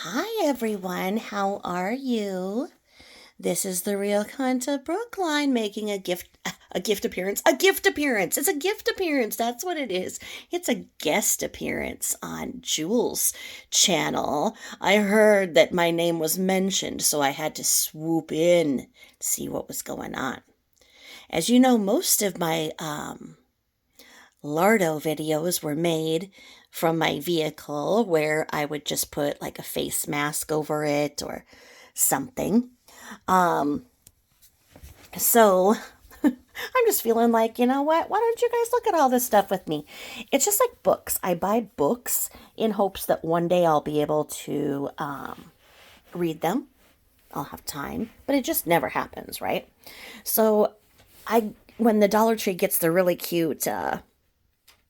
Hi everyone, how are you? This is the Real Conta Brookline making a gift appearance. A gift appearance. It's a gift appearance. That's what it is. It's a guest appearance on Jules' channel. I heard that my name was mentioned, so I had to swoop in to see what was going on. As you know, most of my Lardo videos were made from my vehicle where I would just put like a face mask over it or something. Um, so I'm just feeling like, you know what? Why don't you guys look at all this stuff with me? It's just like books. I buy books in hopes that one day I'll be able to read them. I'll have time, but it just never happens, right? So when the Dollar Tree gets the really cute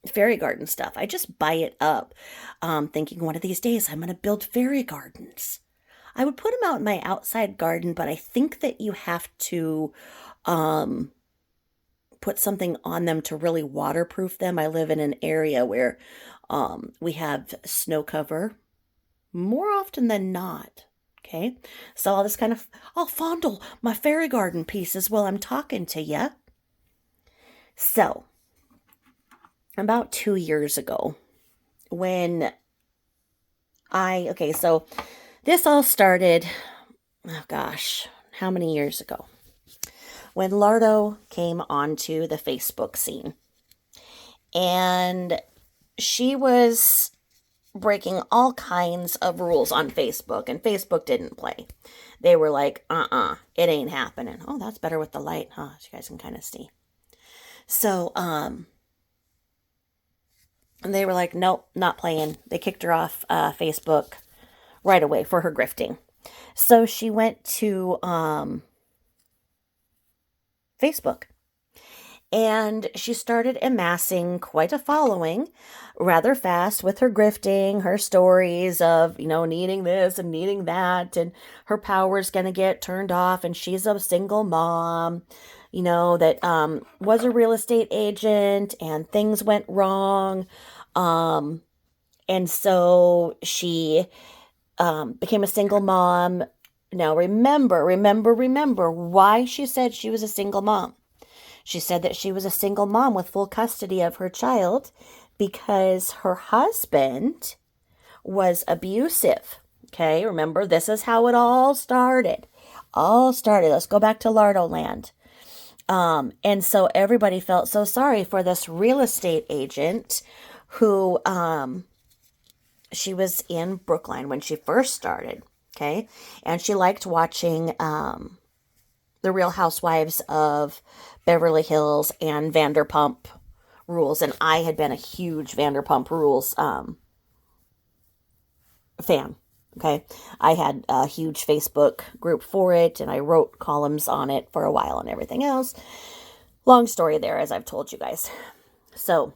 fairy garden stuff. I just buy it up, thinking one of these days I'm going to build fairy gardens. I would put them out in my outside garden, but I think that you have to um, put something on them to really waterproof them. I live in an area where we have snow cover more often than not. Okay, so I'll fondle my fairy garden pieces while I'm talking to you. So, about 2 years ago, when so this all started, oh gosh, how many years ago? When Lardo came onto the Facebook scene. And she was breaking all kinds of rules on Facebook, and Facebook didn't play. They were like, it ain't happening. Oh, that's better with the light, huh? So you guys can kind of see. So, and they were like, nope, not playing. They kicked her off Facebook right away for her grifting. So she went to Facebook and she started amassing quite a following rather fast with her grifting, her stories of, needing this and needing that, and her power's going to get turned off, and she's a single mom, that was a real estate agent and things went wrong. And so she became a single mom. Now remember why she said she was a single mom. She said that she was a single mom with full custody of her child because her husband was abusive. Okay, remember, this is how it all started. Let's go back to Lardo Land. And so everybody felt so sorry for this real estate agent who she was in Brookline when she first started. Okay, and she liked watching the Real Housewives of Beverly Hills and Vanderpump Rules, and I had been a huge Vanderpump Rules fan. Okay, I had a huge Facebook group for it, and I wrote columns on it for a while and everything else. Long story there, as I've told you guys. So,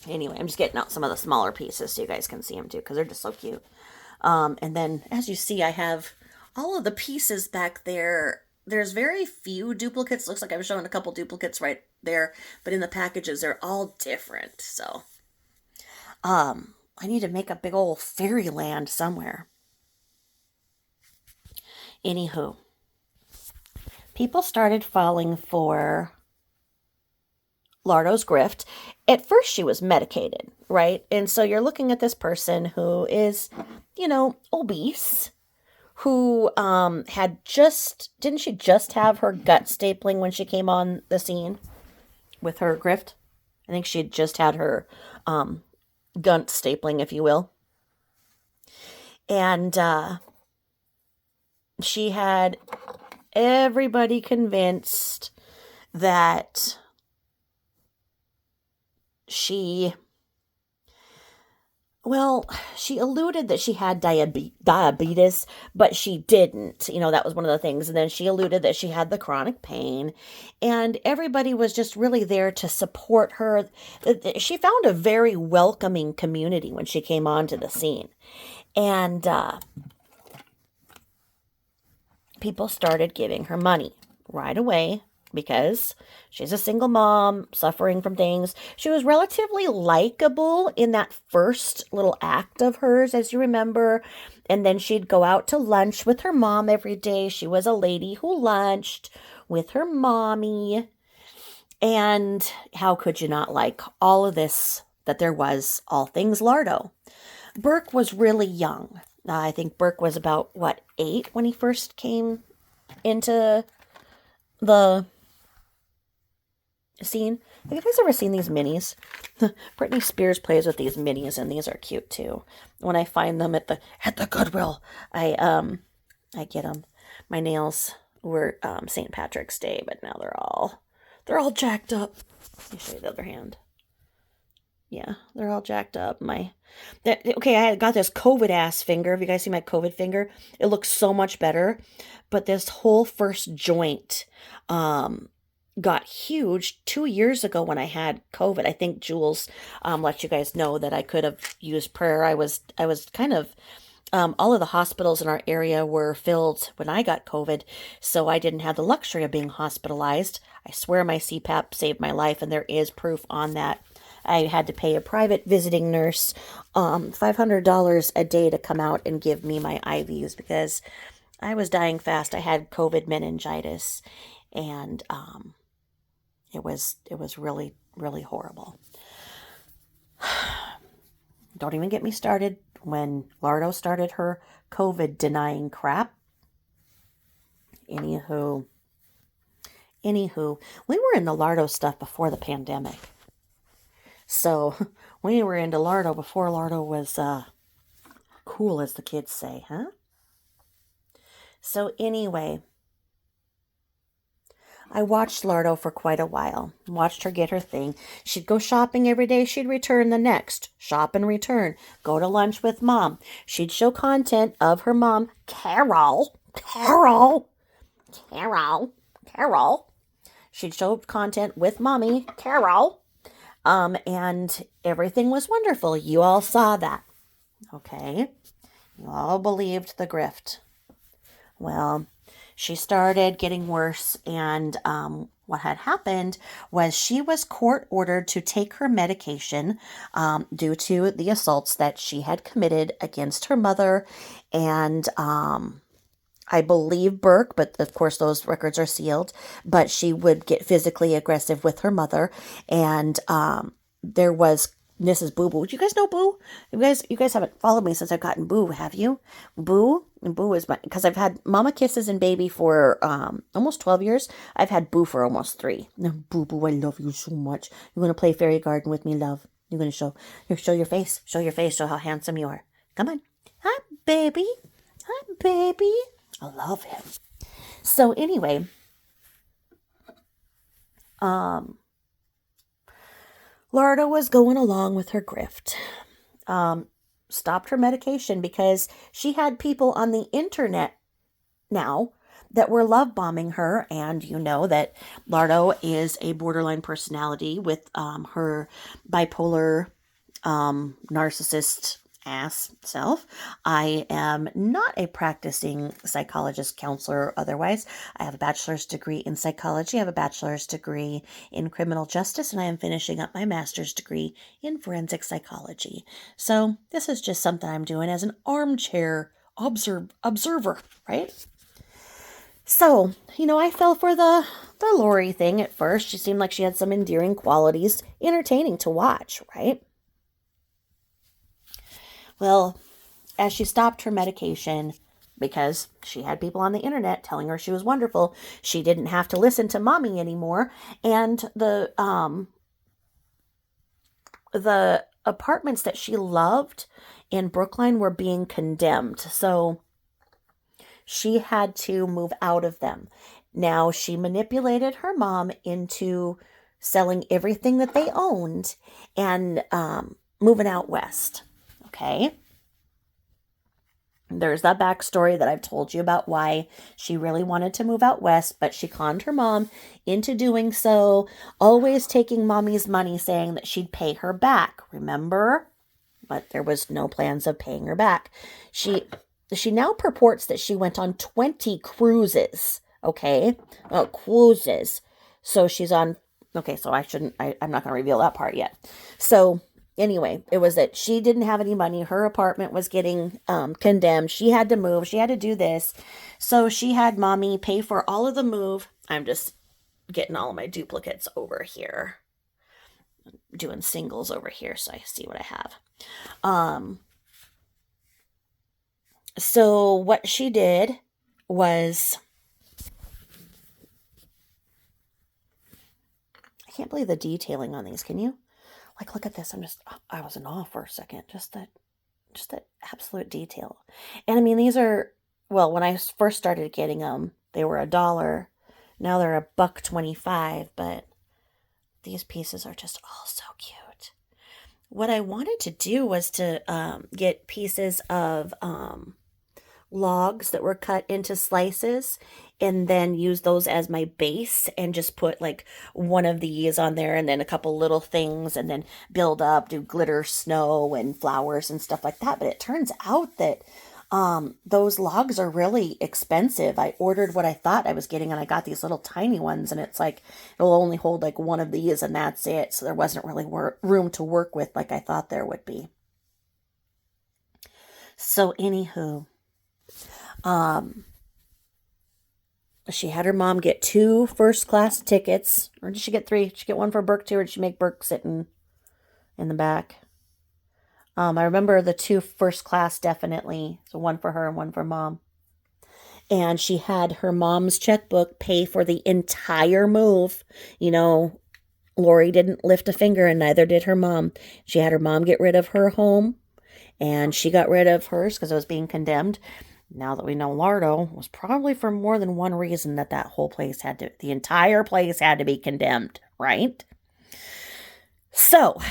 anyway, I'm just getting out some of the smaller pieces so you guys can see them too, because they're just so cute. And then, as you see, I have all of the pieces back there. There's very few duplicates. Looks like I'm showing a couple duplicates right there, but in the packages, they're all different. So, I need to make a big old fairyland somewhere. Anywho, people started falling for Lardo's grift. At first, she was medicated, right? And so you're looking at this person who is, obese, who didn't she just have her gut stapling when she came on the scene with her grift? I think she had just had her gut stapling, if you will. And she had everybody convinced that she alluded that she had diabetes, but she didn't. That was one of the things. And then she alluded that she had the chronic pain, and everybody was just really there to support her. She found a very welcoming community when she came onto the scene. And people started giving her money right away because she's a single mom suffering from things. She was relatively likable in that first little act of hers, as you remember. And then she'd go out to lunch with her mom every day. She was a lady who lunched with her mommy. And how could you not like all of this that there was, all things Lardo? Burke was really young. I think Burke was about, 8 when he first came into the scene. Have you guys ever seen these minis? Britney Spears plays with these minis, and these are cute too. When I find them at the Goodwill, I get them. My nails were St. Patrick's Day, but now they're all jacked up. Let me show you the other hand. Yeah, they're all jacked up. Okay, I got this COVID ass finger. Have you guys seen my COVID finger? It looks so much better. But this whole first joint got huge 2 years ago when I had COVID. I think Jules let you guys know that I could have used prayer. I was kind of all of the hospitals in our area were filled when I got COVID, so I didn't have the luxury of being hospitalized. I swear my CPAP saved my life, and there is proof on that. I had to pay a private visiting nurse $500 a day to come out and give me my IVs because I was dying fast. I had COVID meningitis, and it was really, really horrible. Don't even get me started when Lardo started her COVID denying crap. Anywho, we were in the Lardo stuff before the pandemic. So we were into Lardo before Lardo was cool, as the kids say, huh? So anyway, I watched Lardo for quite a while. Watched her get her thing. She'd go shopping every day. She'd return the next. Shop and return. Go to lunch with mom. She'd show content of her mom, Carol. She'd show content with mommy, Carol. And everything was wonderful. You all saw that. Okay? You all believed the grift. Well, she started getting worse, and what had happened was she was court ordered to take her medication due to the assaults that she had committed against her mother and I believe Burke, but of course those records are sealed, but she would get physically aggressive with her mother, and there was Mrs. Boo Boo. Do you guys know Boo? You guys haven't followed me since I've gotten Boo, have you? Boo? And Boo is because I've had Mama Kisses and Baby for almost 12 years. I've had Boo for almost 3. Now, Boo Boo, I love you so much. You're going to play Fairy Garden with me, love. You're going to show your face. Show your face. Show how handsome you are. Come on. Hi, baby. Hi, baby. I love him. So anyway, Lardo was going along with her grift. Stopped her medication because she had people on the internet now that were love bombing her, and you know that Lardo is a borderline personality with her bipolar narcissist ass self. I am not a practicing psychologist, counselor, or otherwise. I have a bachelor's degree in psychology. I have a bachelor's degree in criminal justice, and I am finishing up my master's degree in forensic psychology. So this is just something I'm doing as an armchair observer, right? So, I fell for the Lori thing at first. She seemed like she had some endearing qualities, entertaining to watch, right? Well, as she stopped her medication, because she had people on the internet telling her she was wonderful, she didn't have to listen to mommy anymore, and the apartments that she loved in Brookline were being condemned, so she had to move out of them. Now, she manipulated her mom into selling everything that they owned and moving out west. Okay. There's that backstory that I've told you about why she really wanted to move out west, but she conned her mom into doing so, always taking mommy's money, saying that she'd pay her back. Remember? But there was no plans of paying her back. She now purports that she went on 20 cruises. Okay? Cruises. So she's on, okay, so I'm not going to reveal that part yet. So anyway, it was that she didn't have any money. Her apartment was getting condemned. She had to move. She had to do this. So she had mommy pay for all of the move. I'm just getting all of my duplicates over here, doing singles over here so I see what I have. So what she did was, I can't believe the detailing on these. Can you? Like, look at this. I was in awe for a second. Just that absolute detail. And I mean, these are, well, when I first started getting them, they were $1. Now they're $1.25, but these pieces are just all so cute. What I wanted to do was to get pieces of logs that were cut into slices and then use those as my base and just put like one of these on there and then a couple little things and then build up, do glitter snow and flowers and stuff like that. But it turns out that those logs are really expensive. I ordered what I thought I was getting and I got these little tiny ones, and it's like it'll only hold like one of these and that's it. So there wasn't really room to work with like I thought there would be. So anywho, she had her mom get 2 first-class tickets. Or did she get 3? Did she get one for Burke too, or did she make Burke sit in the back? I remember the 2 first class definitely. So one for her and one for mom. And she had her mom's checkbook pay for the entire move. You know, Lori didn't lift a finger and neither did her mom. She had her mom get rid of her home and she got rid of hers because it was being condemned. Now that we know Lardo, was probably for more than one reason that whole place the entire place had to be condemned, right? So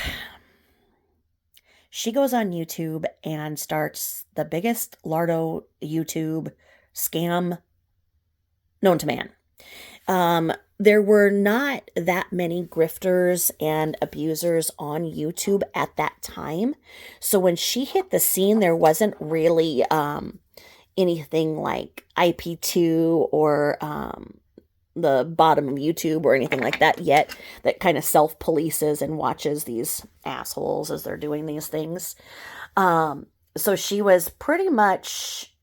she goes on YouTube and starts the biggest Lardo YouTube scam known to man. There were not that many grifters and abusers on YouTube at that time. So when she hit the scene, there wasn't really anything like IP2 or the bottom of YouTube or anything like that yet that kind of self-polices and watches these assholes as they're doing these things. So she was pretty much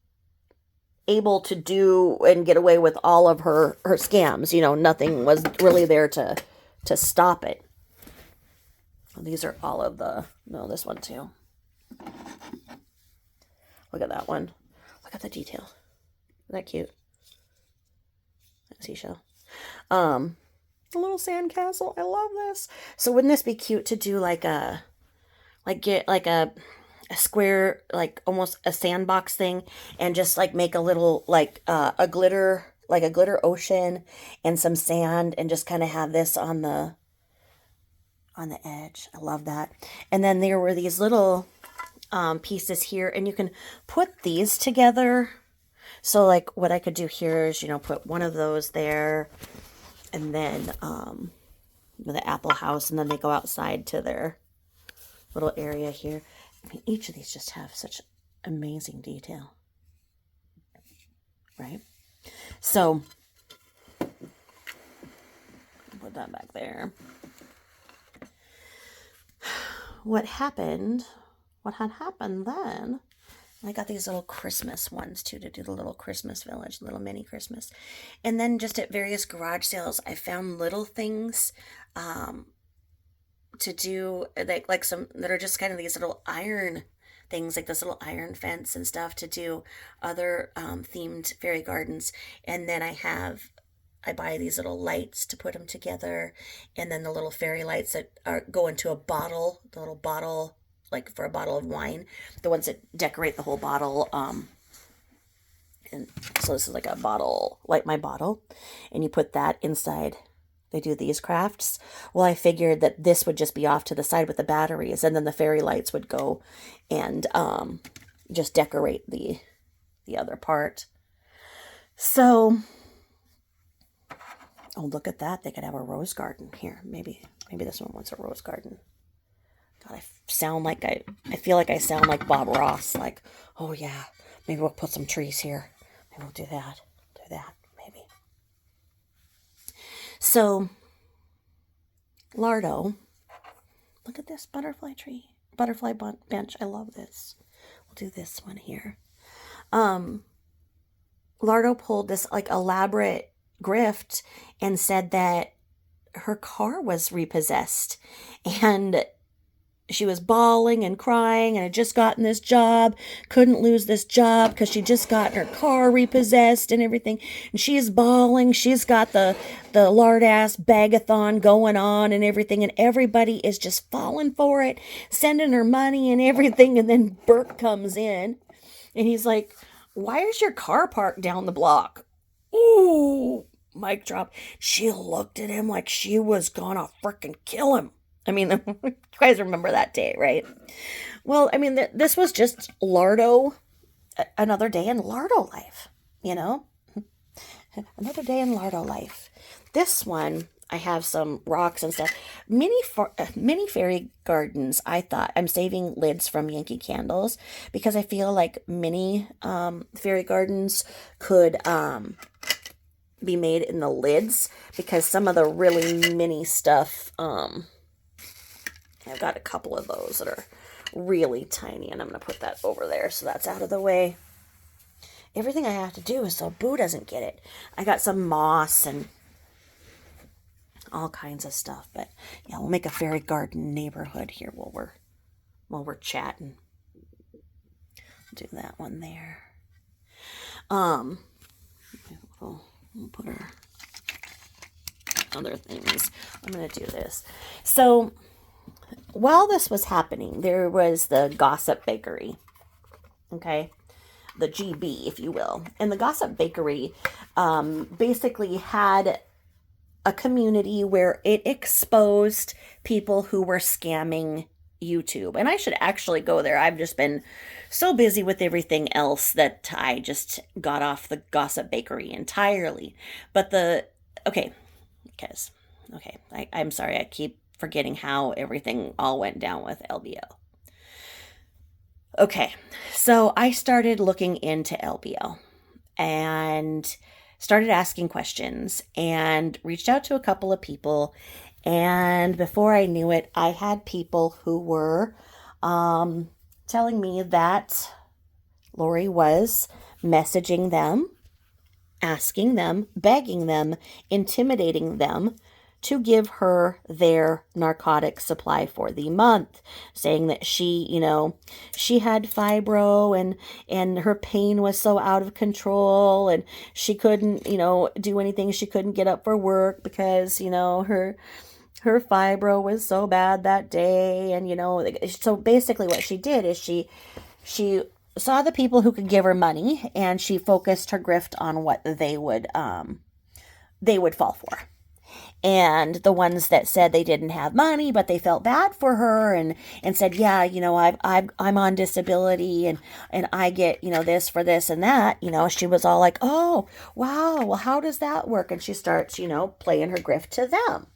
able to do and get away with all of her scams. You know, nothing was really there to stop it. These are all of this one too. Look at that one. Look at the detail. Isn't that cute? That seashell. A little sandcastle. I love this. So wouldn't this be cute to do get a square, like almost a sandbox thing, and just like make a little a glitter ocean and some sand, and just kind of have this on the edge. I love that. And then there were these little pieces here, and you can put these together. So like what I could do here is, put one of those there, and then the apple house, and then they go outside to their little area here. I mean, each of these just have such amazing detail, right? So put that back there. What had happened then, I got these little Christmas ones too, to do the little Christmas village, little mini Christmas. And then just at various garage sales, I found little things to do, like some that are just kind of these little iron things, like this little iron fence and stuff, to do other themed fairy gardens. And then I buy these little lights to put them together, and then the little fairy lights that go into a bottle, the little bottle, like for a bottle of wine, the ones that decorate the whole bottle. And so this is like a bottle, like my bottle, and you put that inside. They do these crafts. Well, I figured that this would just be off to the side with the batteries, and then the fairy lights would go and just decorate the other part. So, oh, look at that. They could have a rose garden here. Maybe this one wants a rose garden. God, I feel like I sound like Bob Ross. Like, oh yeah, maybe we'll put some trees here. Maybe we'll do that, maybe. So Lardo, look at this butterfly tree, bench. I love this. We'll do this one here. Lardo pulled this like elaborate grift and said that her car was repossessed, and she was bawling and crying and had just gotten this job, couldn't lose this job because she just got her car repossessed and everything. And she's bawling. She's got the lard ass bagathon going on and everything. And everybody is just falling for it, sending her money and everything. And then Bert comes in and he's like, "Why is your car parked down the block?" Ooh, mic drop. She looked at him like she was gonna frickin' kill him. I mean, you guys remember that day, right? Well, I mean, this was just Lardo, another day in Lardo life, you know? Another day in Lardo life. This one, I have some rocks and stuff. Mini fairy gardens, I thought. I'm saving lids from Yankee Candles because I feel like mini fairy gardens could be made in the lids because some of the really mini stuff... I've got a couple of those that are really tiny, and I'm going to put that over there so that's out of the way. Everything I have to do is so Boo doesn't get it. I got some moss and all kinds of stuff, but yeah, we'll make a fairy garden neighborhood here while we're chatting. Do that one there. We'll put our other things. I'm going to do this. So while this was happening, there was the Gossip Bakery, okay, the GB, if you will. And the Gossip Bakery basically had a community where it exposed people who were scamming YouTube. And I should actually go there. I've just been so busy with everything else that I just got off the Gossip Bakery entirely. But okay, I'm sorry, I keep forgetting how everything all went down with LBO. Okay, so I started looking into LBO and started asking questions and reached out to a couple of people. And before I knew it, I had people who were telling me that Lori was messaging them, asking them, begging them, intimidating them to give her their narcotic supply for the month, saying that she had fibro and her pain was so out of control and she couldn't, do anything. She couldn't get up for work because, her fibro was so bad that day. And, so basically what she did is she saw the people who could give her money and she focused her grift on what they would fall for. And the ones that said they didn't have money, but they felt bad for her and said, yeah, I'm on disability and I get, this for this and that, she was all like, oh, wow, well, how does that work? And she starts, playing her grift to them.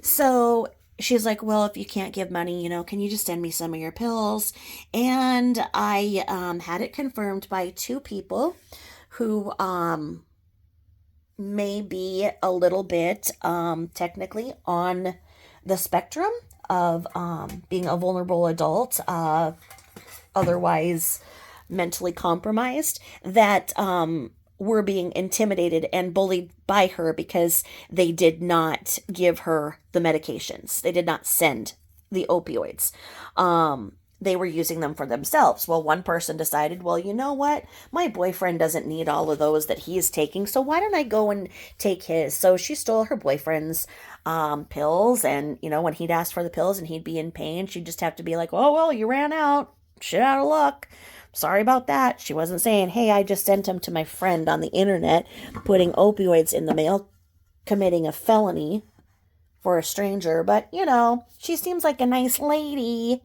So she's like, well, if you can't give money, can you just send me some of your pills? And I had it confirmed by two people who may be a little bit technically on the spectrum of being a vulnerable adult, otherwise mentally compromised, that were being intimidated and bullied by her because they did not give her the medications. They did not send the opioids. They were using them for themselves. Well, one person decided, well, you know what? My boyfriend doesn't need all of those that he's taking, so why don't I go and take his? So she stole her boyfriend's pills, and, when he'd ask for the pills and he'd be in pain, she'd just have to be like, oh, well, you ran out. Shit out of luck. Sorry about that. She wasn't saying, hey, I just sent him to my friend on the internet, putting opioids in the mail, committing a felony for a stranger. But, she seems like a nice lady.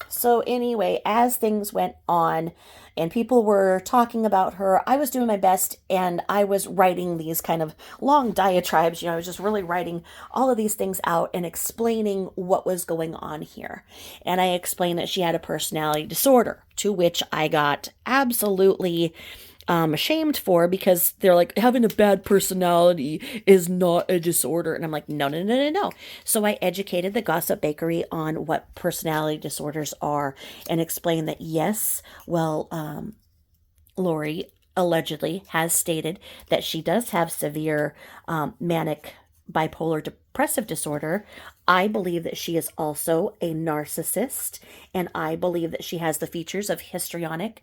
So anyway, as things went on and people were talking about her, I was doing my best and I was writing these kind of long diatribes. I was just really writing all of these things out and explaining what was going on here. And I explained that she had a personality disorder, to which I got absolutely ashamed for, because they're like, having a bad personality is not a disorder. And I'm like, no, no, no, no, no. So I educated the Gossip Bakery on what personality disorders are and explained that, yes, well, Lori allegedly has stated that she does have severe manic bipolar depressive disorder. I believe that she is also a narcissist, and I believe that she has the features of histrionic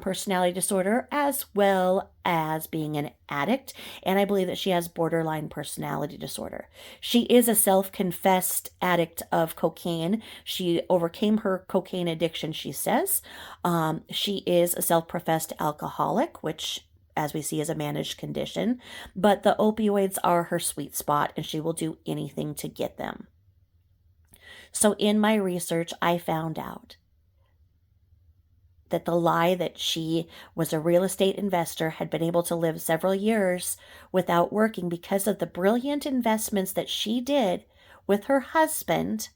personality disorder as well as being an addict. And I believe that she has borderline personality disorder. She is a self confessed addict of cocaine. She overcame her cocaine addiction, she says. She is a self professed alcoholic, which, as we see, is a managed condition. But the opioids are her sweet spot, and she will do anything to get them. So, in my research, I found out that the lie that she was a real estate investor had been able to live several years without working because of the brilliant investments that she did with her husband.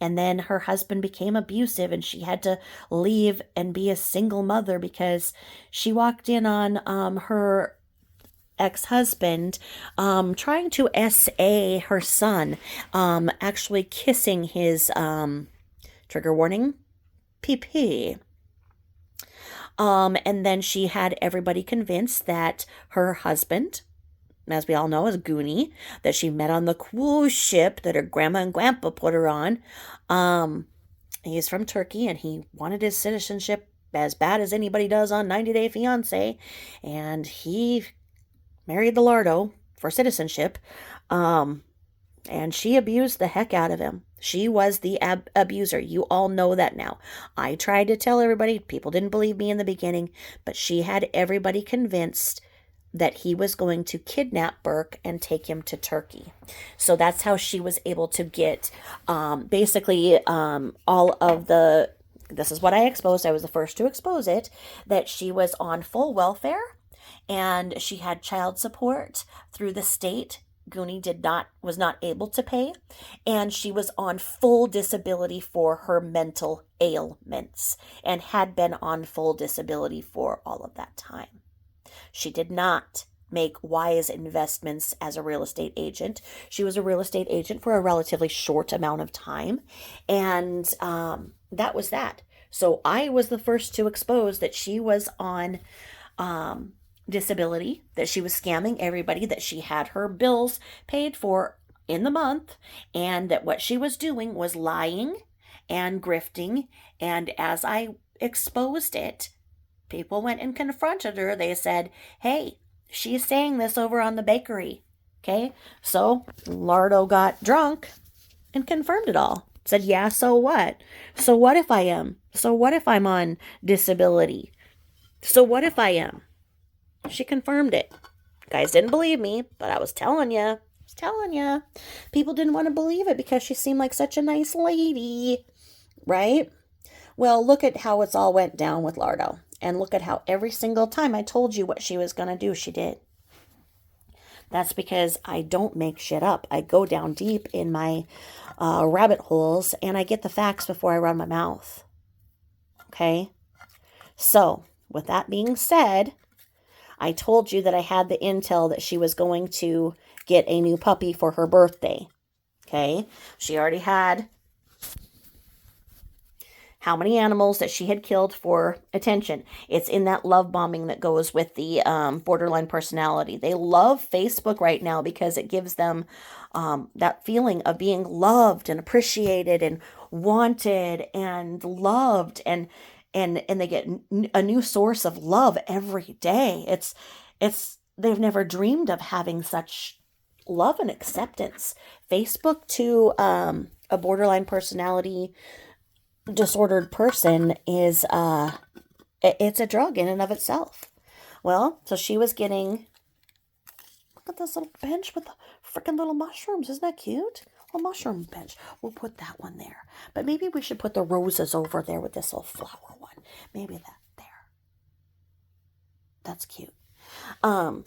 And then her husband became abusive and she had to leave and be a single mother because she walked in on her ex-husband trying to SA her son, actually kissing his trigger warning PP. And then she had everybody convinced that her husband, as we all know, is Goonie, that she met on the cruise ship that her grandma and grandpa put her on. He's from Turkey and he wanted his citizenship as bad as anybody does on 90 Day Fiancé. And he married the Lardo for citizenship. And she abused the heck out of him. She was the abuser. You all know that now. I tried to tell everybody. People didn't believe me in the beginning, but she had everybody convinced that he was going to kidnap Burke and take him to Turkey. So that's how she was able to get basically all of the, this is what I exposed. I was the first to expose it, that she was on full welfare and she had child support through the state. Goonie was not able to pay, and she was on full disability for her mental ailments and had been on full disability for all of that time. She did not make wise investments as a real estate agent. She was a real estate agent for a relatively short amount of time, and that was that. So I was the first to expose that she was on disability, that she was scamming everybody, that she had her bills paid for in the month, and that what she was doing was lying and grifting. And as I exposed it, people went and confronted her. They said, hey, she's saying this over on the bakery. Okay, so Lardo got drunk and confirmed it all. Said, yeah, so what? So what if I am? So what if I'm on disability? So what if I am? She confirmed it. Guys didn't believe me, but I was telling you. People didn't want to believe it because she seemed like such a nice lady, right? Well, look at how it's all went down with Lardo. And look at how every single time I told you what she was going to do, she did. That's because I don't make shit up. I go down deep in my rabbit holes and I get the facts before I run my mouth. Okay? So, with that being said, I told you that I had the intel that she was going to get a new puppy for her birthday. Okay? She already had how many animals that she had killed for attention. It's in that love bombing that goes with the borderline personality. They love Facebook right now because it gives them that feeling of being loved and appreciated and wanted and loved, and they get a new source of love every day. It's they've never dreamed of having such love and acceptance. Facebook to a borderline personality disordered person is it's a drug in and of itself. Well, so she was getting, look at this little bench with the freaking little mushrooms. Isn't that cute? A mushroom bench. We'll put that one there. But maybe we should put the roses over there with this little flower one. Maybe that there. That's cute. I'm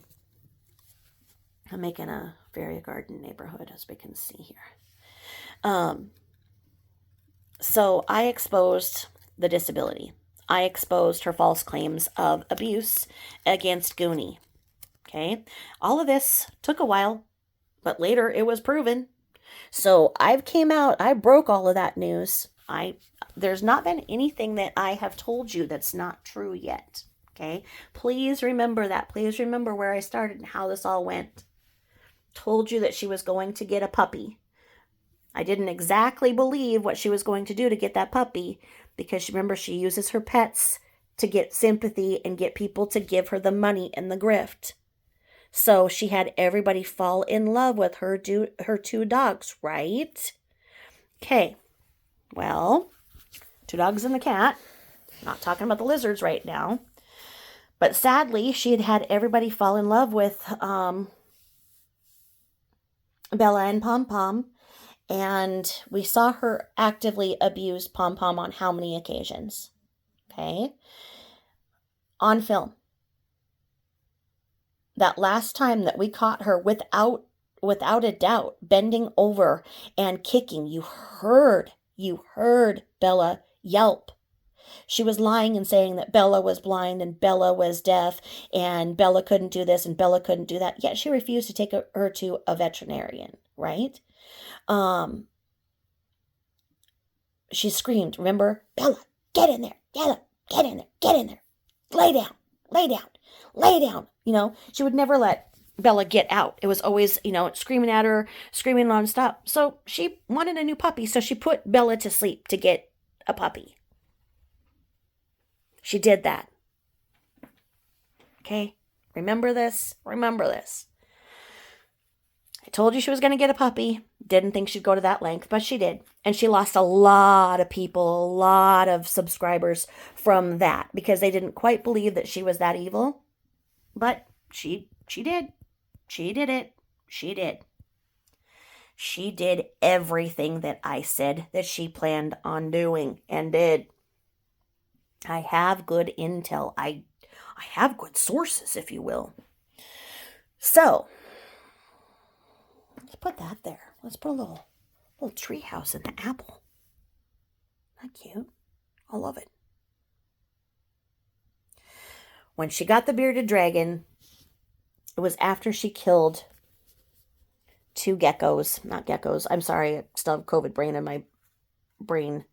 making a fairy garden neighborhood, as we can see here. So I exposed the disability. I exposed her false claims of abuse against Goonie. Okay. All of this took a while, but later it was proven. So I've came out, I broke all of that news. There's not been anything that I have told you that's not true yet. Okay? Please remember that. Please remember where I started and how this all went. Told you that she was going to get a puppy. I didn't exactly believe what she was going to do to get that puppy because remember, she uses her pets to get sympathy and get people to give her the money and the grift. So she had everybody fall in love with her two dogs, right? Okay. Well, two dogs and the cat. Not talking about the lizards right now. But sadly, she had had everybody fall in love with Bella and Pom Pom. And we saw her actively abuse Pom Pom on how many occasions? Okay. On film. That last time that we caught her without a doubt bending over and kicking, you heard Bella yelp. She was lying and saying that Bella was blind and Bella was deaf and Bella couldn't do this and Bella couldn't do that. Yet she refused to take her to a veterinarian, right? She screamed, remember? Bella, get in there. Bella, get in there. Get in there. Lay down. Lay down. Lay down. You know, she would never let Bella get out. It was always, screaming at her, screaming nonstop. So she wanted a new puppy, so she put Bella to sleep to get a puppy. She did that. Okay? Remember this? Remember this. I told you she was going to get a puppy. Didn't think she'd go to that length, but she did. And she lost a lot of people, a lot of subscribers from that because they didn't quite believe that she was that evil. But she did. She did it. She did. She did everything that I said that she planned on doing and did. I have good intel. I have good sources, if you will. So, let's put that there. Let's put a little tree house in the apple. Isn't that cute? I love it. When she got the bearded dragon, it was after she killed two geckos. Not geckos. I'm sorry. I still have COVID brain and my brain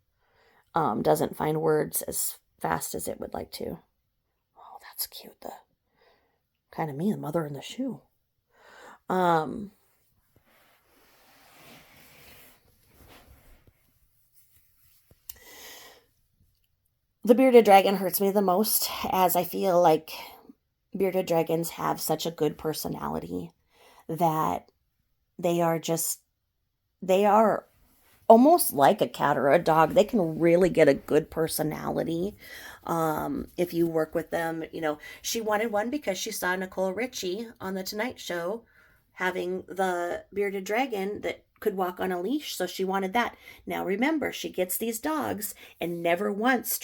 doesn't find words as fast as it would like to. Oh, that's cute. The kind of me, the mother in the shoe. The bearded dragon hurts me the most as I feel like bearded dragons have such a good personality that they are almost like a cat or a dog. They can really get a good personality if you work with them. She wanted one because she saw Nicole Richie on The Tonight Show having the bearded dragon that could walk on a leash, so she wanted that. Now remember, she gets these dogs and never once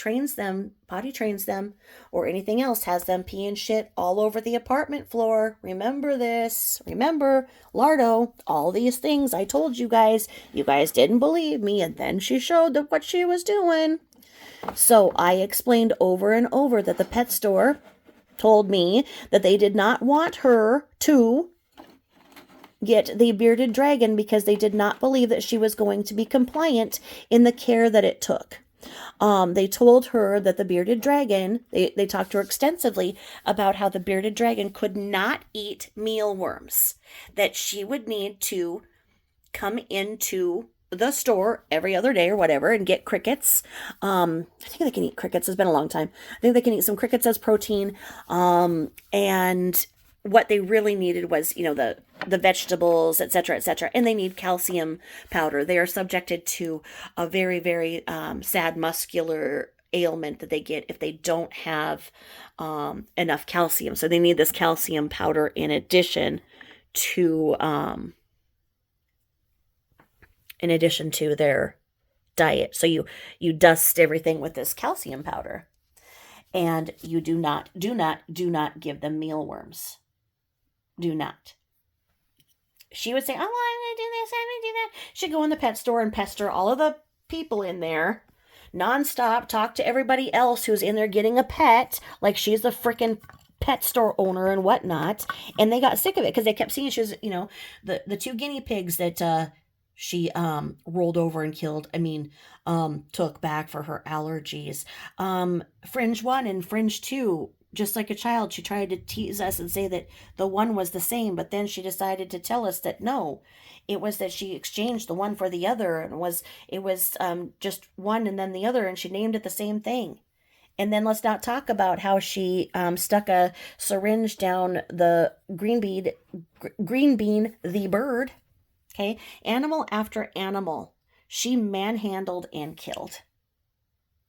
potty trains them, or anything else, has them pee and shit all over the apartment floor. Remember this. Remember, Lardo, all these things I told you guys. You guys didn't believe me, and then she showed what she was doing. So I explained over and over that the pet store told me that they did not want her to get the bearded dragon because they did not believe that she was going to be compliant in the care that it took. They told her that the bearded dragon, they talked to her extensively about how the bearded dragon could not eat mealworms, that she would need to come into the store every other day or whatever and get crickets. I think they can eat crickets. It's been a long time. I think they can eat some crickets as protein. And what they really needed was, the vegetables, etc., etc. And they need calcium powder. They are subjected to a very, very sad muscular ailment that they get if they don't have enough calcium. So they need this calcium powder in addition to their diet. So you dust everything with this calcium powder, and you do not give them mealworms. Do not. She would say, oh, I'm going to do this, I'm going to do that. She'd go in the pet store and pester all of the people in there. nonstop, talk to everybody else who's in there getting a pet, like she's a freaking pet store owner and whatnot. And they got sick of it because they kept seeing she was, the two guinea pigs that she rolled over and killed. Took back for her allergies. Fringe 1 and Fringe 2, just like a child, she tried to tease us and say that the one was the same, but then she decided to tell us that no, it was that she exchanged the one for the other, and it was just one and then the other, and she named it the same thing. And then let's not talk about how she stuck a syringe down the green bean, the bird. Okay, animal after animal, she manhandled and killed.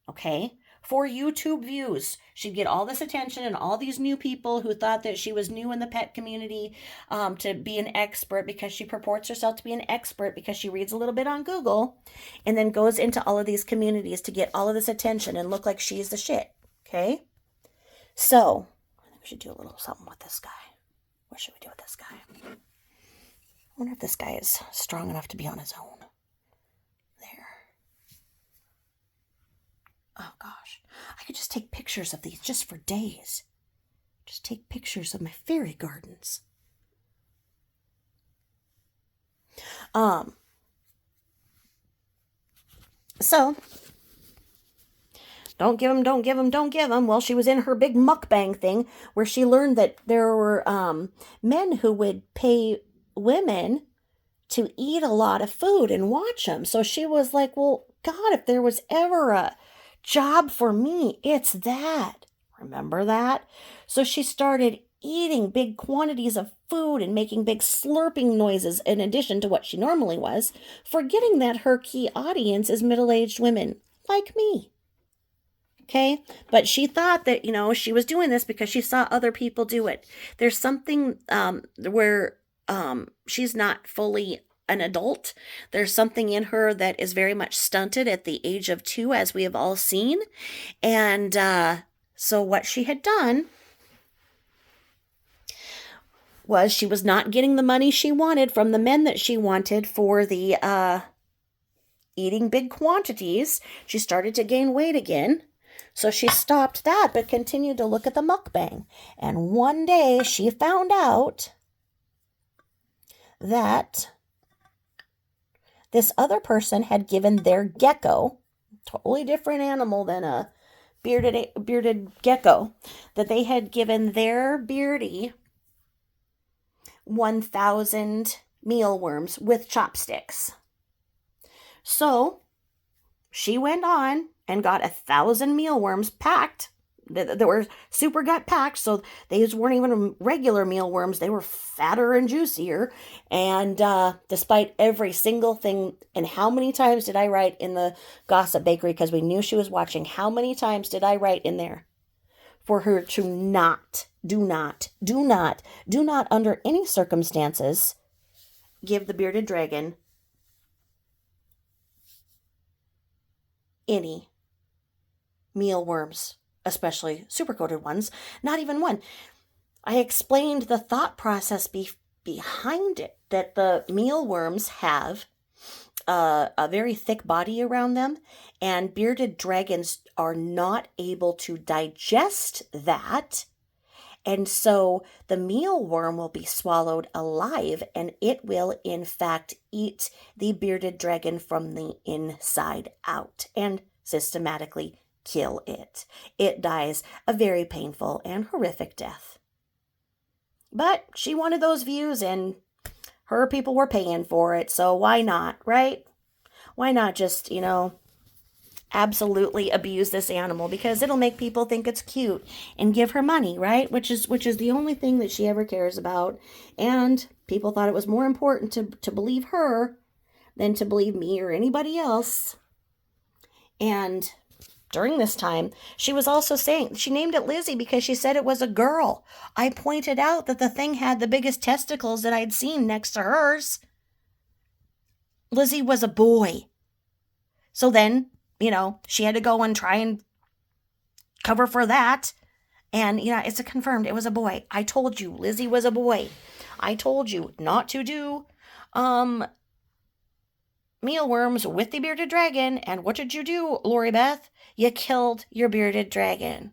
Okay, for YouTube views, she'd get all this attention and all these new people who thought that she was new in the pet community, to be an expert, because she purports herself to be an expert because she reads a little bit on Google and then goes into all of these communities to get all of this attention and look like she's the shit. Okay, so I think we should do a little something with this guy. What should we do with this guy? I wonder if this guy is strong enough to be on his own. There. Oh gosh, I could just take pictures of these just for days. Just take pictures of my fairy gardens. So, don't give them. Well, she was in her big mukbang thing where she learned that there were men who would pay women to eat a lot of food and watch them. So she was like, well, God, if there was ever a job for me, it's that. Remember that? So she started eating big quantities of food and making big slurping noises in addition to what she normally was, forgetting that her key audience is middle-aged women like me. Okay, but she thought that, she was doing this because she saw other people do it. There's something where she's not fully an adult. There's something in her that is very much stunted at the age of 2, as we have all seen. And so what she had done was she was not getting the money she wanted from the men that she wanted for the eating big quantities. She started to gain weight again. So she stopped that, but continued to look at the mukbang. And one day she found out that this other person had given their gecko, totally different animal than a bearded gecko, that they had given their beardy 1,000 mealworms with chopsticks. So she went on and got 1,000 mealworms packed. They were super gut packed, so these weren't even regular mealworms. They were fatter and juicier. And despite every single thing, and how many times did I write in the Gossip Bakery, because we knew she was watching, how many times did I write in there for her to do not under any circumstances give the bearded dragon any mealworms, especially super-coated ones, not even one. I explained the thought process behind it, that the mealworms have a very thick body around them, and bearded dragons are not able to digest that, and so the mealworm will be swallowed alive, and it will in fact eat the bearded dragon from the inside out and systematically kill it. It dies a very painful and horrific death. But she wanted those views, and her people were paying for it, so why not, right? Why not just, absolutely abuse this animal, because it'll make people think it's cute and give her money, right? Which is the only thing that she ever cares about. And people thought it was more important to believe her than to believe me or anybody else. And during this time, she was also saying, she named it Lizzie because she said it was a girl. I pointed out that the thing had the biggest testicles that I'd seen next to hers. Lizzie was a boy. So then, she had to go and try and cover for that. And, it's confirmed it was a boy. I told you Lizzie was a boy. I told you not to do mealworms with the bearded dragon. And what did you do, Lori Beth? You killed your bearded dragon.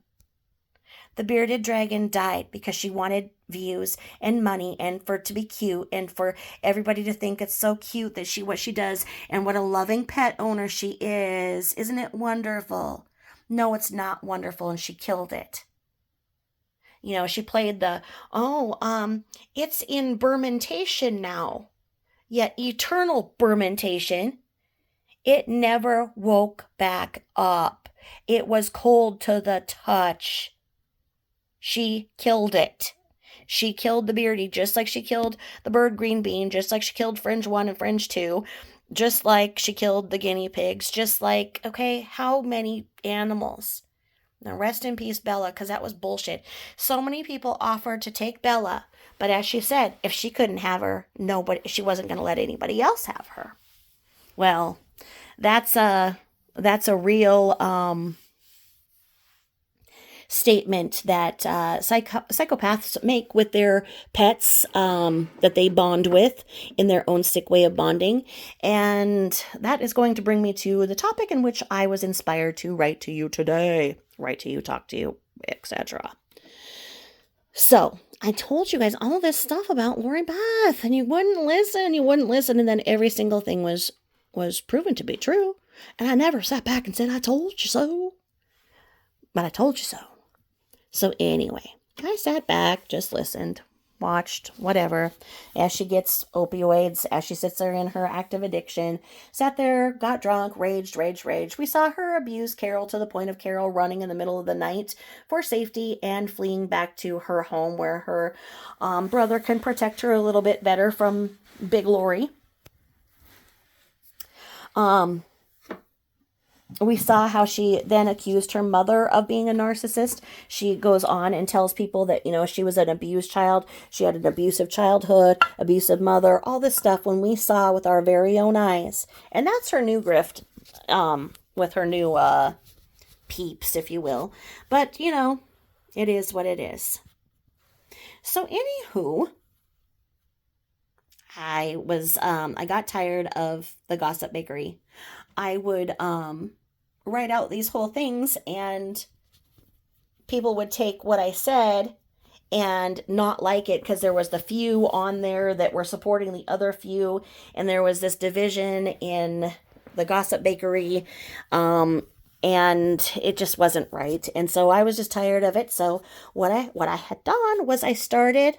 The bearded dragon died because she wanted views and money and for it to be cute and for everybody to think it's so cute that what she does and what a loving pet owner she is. Isn't it wonderful? No, it's not wonderful, and she killed it. She played it's in fermentation now. Yet eternal fermentation, it never woke back up. It was cold to the touch. She killed it. She killed the beardy just like she killed the bird green bean, just like she killed Fringe 1 and Fringe 2, just like she killed the guinea pigs, just like, okay, how many animals? Now rest in peace, Bella, because that was bullshit. So many people offered to take Bella, but as she said, if she couldn't have her, she wasn't going to let anybody else have her. Well, that's a real statement that psychopaths make with their pets that they bond with in their own sick way of bonding. And that is going to bring me to the topic in which I was inspired to write to you today. Write to you, talk to you, etc. So I told you guys all this stuff about Lori Beth, and you wouldn't listen, and then every single thing was proven to be true. And I never sat back and said, I told you so. But I told you so. So anyway, I sat back, just listened, watched, whatever, as she gets opioids, as she sits there in her active addiction, sat there, got drunk, raged. We saw her abuse Carol to the point of Carol running in the middle of the night for safety and fleeing back to her home where her brother can protect her a little bit better from Big Lori. We saw how she then accused her mother of being a narcissist. She goes on and tells people that, she was an abused child. She had an abusive childhood, abusive mother, all this stuff when we saw with our very own eyes. And that's her new grift, with her new peeps, if you will. But, it is what it is. So anywho, I got tired of the Gossip Bakery. I would write out these whole things, and people would take what I said and not like it because there was the few on there that were supporting the other few, and there was this division in the Gossip Bakery, and it just wasn't right. And so I was just tired of it. So what I had done was I started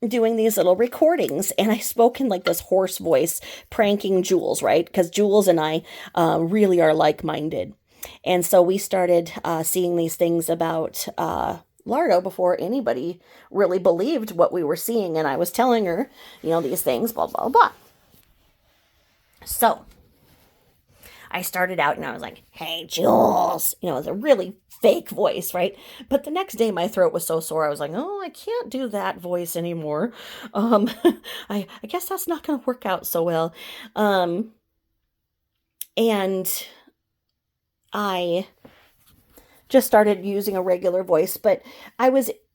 doing these little recordings, and I spoke in like this hoarse voice, pranking Jules, right? Because Jules and I really are like-minded. And so we started seeing these things about Lardo before anybody really believed what we were seeing. And I was telling her, these things, blah, blah, blah. So I started out and I was like, hey, Jules, it's a really fake voice, right? But the next day my throat was so sore. I was like, oh, I can't do that voice anymore. I guess that's not going to work out so well. And I just started using a regular voice, but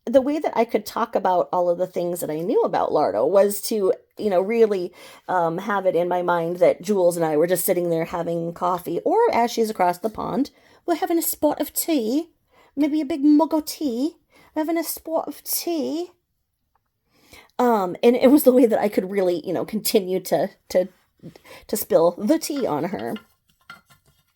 the way that I could talk about all of the things that I knew about Lardo was to, really have it in my mind that Jules and I were just sitting there having coffee, or as she's across the pond, we're having a spot of tea, maybe a big mug of tea, having a spot of tea. And it was the way that I could really, continue to spill the tea on her.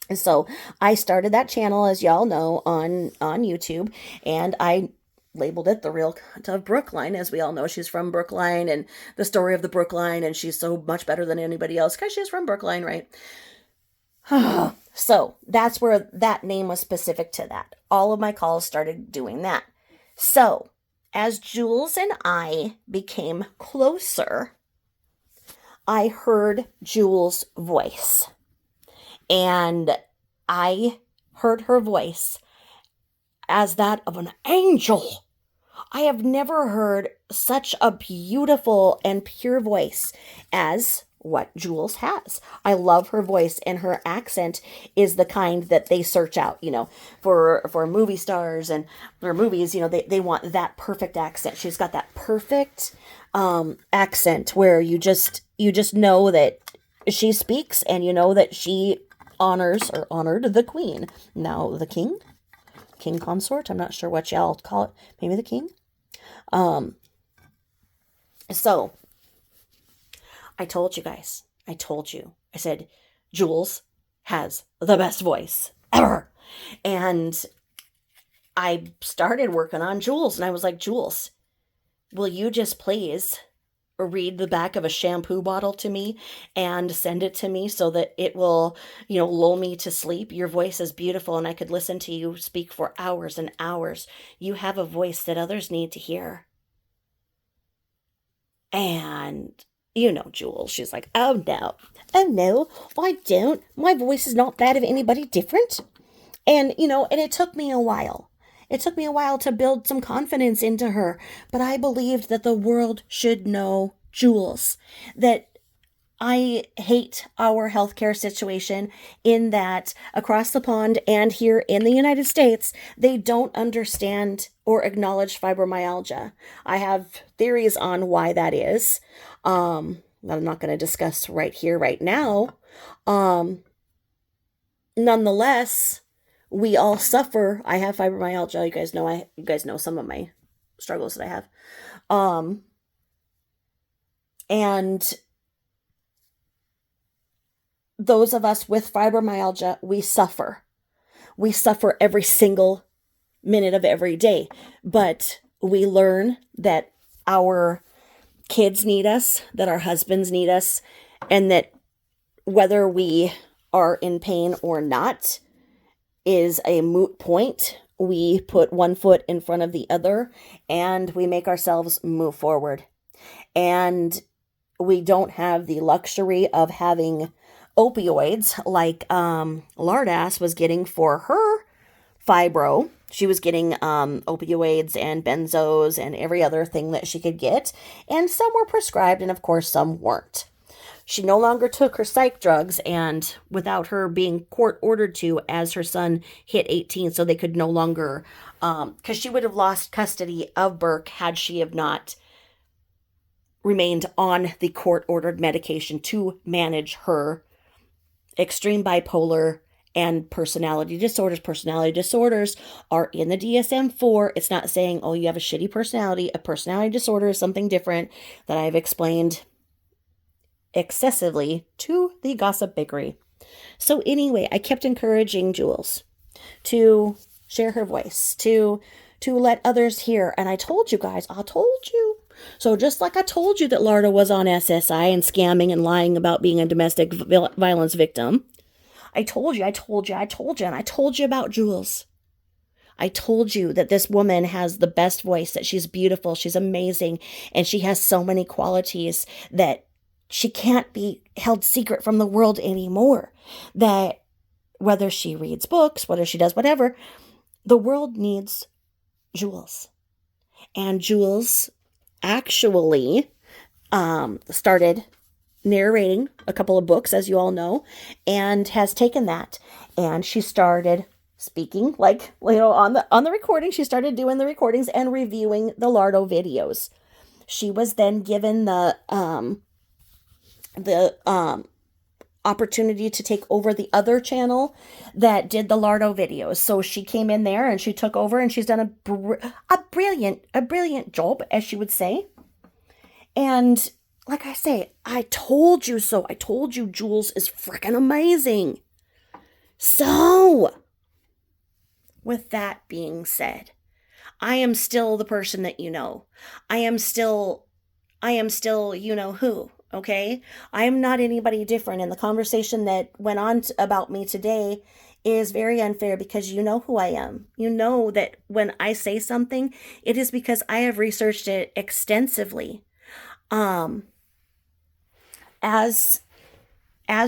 And so I started that channel, as y'all know, on YouTube, and I labeled it The Real Cunt of Brookline. As we all know, she's from Brookline, and the story of the Brookline, and she's so much better than anybody else because she's from Brookline, right? So that's where that name was specific to that. All of my calls started doing that. So as Jules and I became closer, I heard Jules' voice. And I heard her voice as that of an angel. I have never heard such a beautiful and pure voice as what Jules has. I love her voice, and her accent is the kind that they search out, for movie stars and their movies, they want that perfect accent. She's got that perfect accent where you just, you just know that she speaks, and you know that she honors or honored the queen. Now the king consort, I'm not sure what y'all call it. Maybe the king. Um, so I told you guys. I told you. I said, Jules has the best voice ever. And I started working on Jules, and I was like, Jules, will you just please read the back of a shampoo bottle to me and send it to me so that it will, lull me to sleep? Your voice is beautiful, and I could listen to you speak for hours and hours. You have a voice that others need to hear. And Jules, she's like, oh no, I don't. My voice is not that of anybody different. And, and it took me a while. It took me a while to build some confidence into her, but I believed that the world should know Jules, that I hate our healthcare situation in that across the pond and here in the United States, they don't understand or acknowledge fibromyalgia. I have theories on why that is. That I'm not going to discuss right here, right now. Nonetheless, we all suffer. I have fibromyalgia. You guys know some of my struggles that I have. And those of us with fibromyalgia, we suffer. We suffer every single minute of every day. But we learn that our kids need us, that our husbands need us, and that whether we are in pain or not is a moot point. We put one foot in front of the other and we make ourselves move forward. And we don't have the luxury of having opioids like Lardass was getting for her fibro. She was getting opioids and benzos and every other thing that she could get. And some were prescribed, and of course some weren't. She no longer took her psych drugs, and without her being court ordered to as her son hit 18, so they could no longer, because she would have lost custody of Burke had she have not remained on the court ordered medication to manage her extreme bipolar and personality disorders. Personality disorders are in the DSM-4. It's not saying, oh, you have a shitty personality. A personality disorder is something different that I've explained excessively to the Gossip Bakery. So anyway, I kept encouraging Jules to share her voice, to let others hear. And I told you guys, I told you. So just like I told you that Larda was on SSI and scamming and lying about being a domestic violence victim, I told you, and I told you about Jules. I told you that this woman has the best voice, that she's beautiful, she's amazing, and she has so many qualities that she can't be held secret from the world anymore. That whether she reads books, whether she does whatever, the world needs Jules. And Jules actually started narrating a couple of books, as you all know, and has taken that, and she started speaking, like, on the recording. She started doing the recordings and reviewing the Lardo videos. She was then given the opportunity to take over the other channel that did the Lardo videos. So she came in there and she took over, and she's done a brilliant job, as she would say. And like I say, I told you so. I told you Jules is freaking amazing. So, with that being said, I am still the person that you know. I am still you know who, okay? I am not anybody different. And the conversation that went on about me today is very unfair, because you know who I am. You know that when I say something, it is because I have researched it extensively. As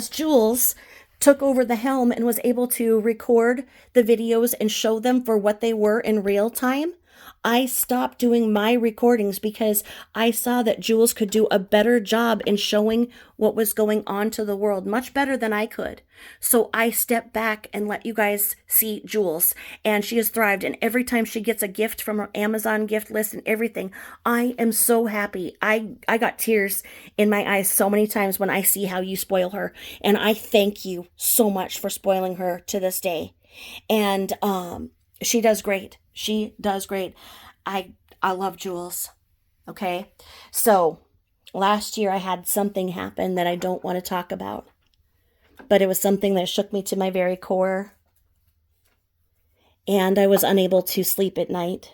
Jules took over the helm and was able to record the videos and show them for what they were in real time, I stopped doing my recordings because I saw that Jules could do a better job in showing what was going on to the world, much better than I could. So I stepped back and let you guys see Jules, and she has thrived. And every time she gets a gift from her Amazon gift list and everything, I am so happy. I got tears in my eyes so many times when I see how you spoil her. And I thank you so much for spoiling her to this day. And she does great. She does great. I love Jules. Okay. So last year I had something happen that I don't want to talk about, but it was something that shook me to my very core. And I was unable to sleep at night.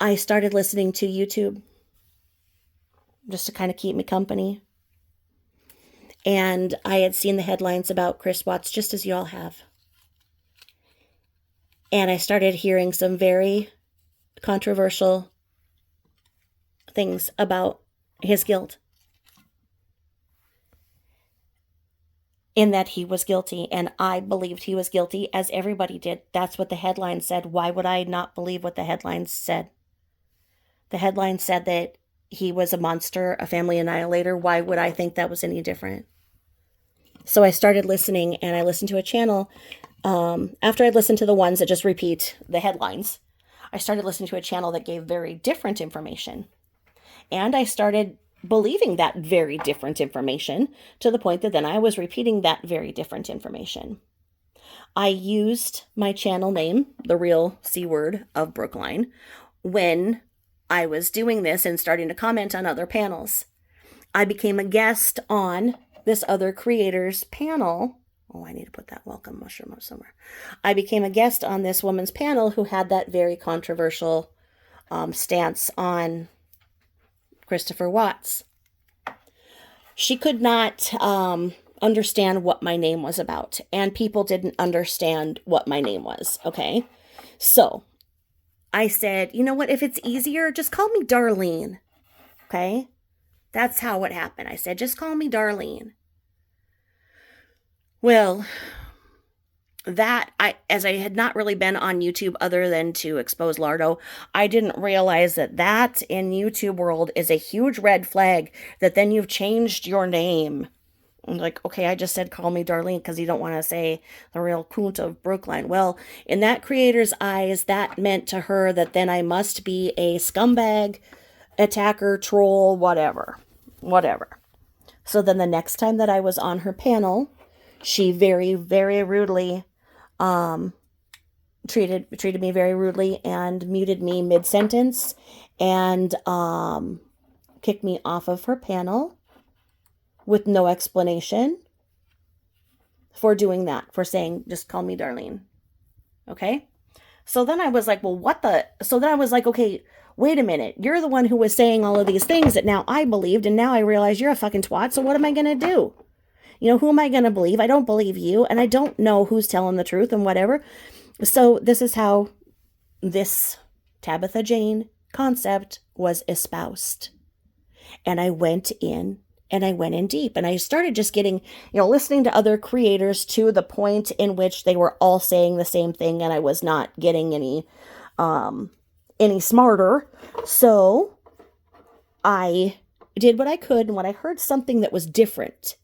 I started listening to YouTube just to kind of keep me company. And I had seen the headlines about Chris Watts, just as y'all have. And I started hearing some very controversial things about his guilt. In that he was guilty, and I believed he was guilty, as everybody did. That's what the headline said. Why would I not believe what the headlines said? The headline said that he was a monster, a family annihilator. Why would I think that was any different? So I started listening, and I listened to a channel. After I'd listened to the ones that just repeat the headlines, I started listening to a channel that gave very different information. And I started believing that very different information to the point that then I was repeating that very different information. I used my channel name, the real C word of Brookline, when I was doing this and starting to comment on other panels. I became a guest on this other creator's panel. Oh, I need to put that welcome mushroom up somewhere. I became a guest on this woman's panel who had that very controversial stance on Christopher Watts. She could not understand what my name was about, and people didn't understand what my name was, okay? So I said, you know what, if it's easier, just call me Darlene, okay? That's how it happened. I said, just call me Darlene. Well, as I had not really been on YouTube other than to expose Lardo, I didn't realize that in YouTube world is a huge red flag, that then you've changed your name. I'm like, okay, I just said call me Darlene because you don't want to say the real Kunt of Brookline. Well, in that creator's eyes, that meant to her that then I must be a scumbag, attacker, troll, whatever. So then the next time that I was on her panel, she very, very rudely treated me very rudely and muted me mid-sentence and kicked me off of her panel with no explanation for doing that, for saying, just call me Darlene. Okay? So then I was like, well, so then I was like, okay, wait a minute. You're the one who was saying all of these things that now I believed, and now I realize you're a fucking twat, so what am I going to do? You know, who am I going to believe? I don't believe you, and I don't know who's telling the truth and whatever. So this is how this Tabitha Jane concept was espoused. And I went in deep, and I started just getting, listening to other creators to the point in which they were all saying the same thing, and I was not getting any smarter. So I did what I could, and when I heard something that was different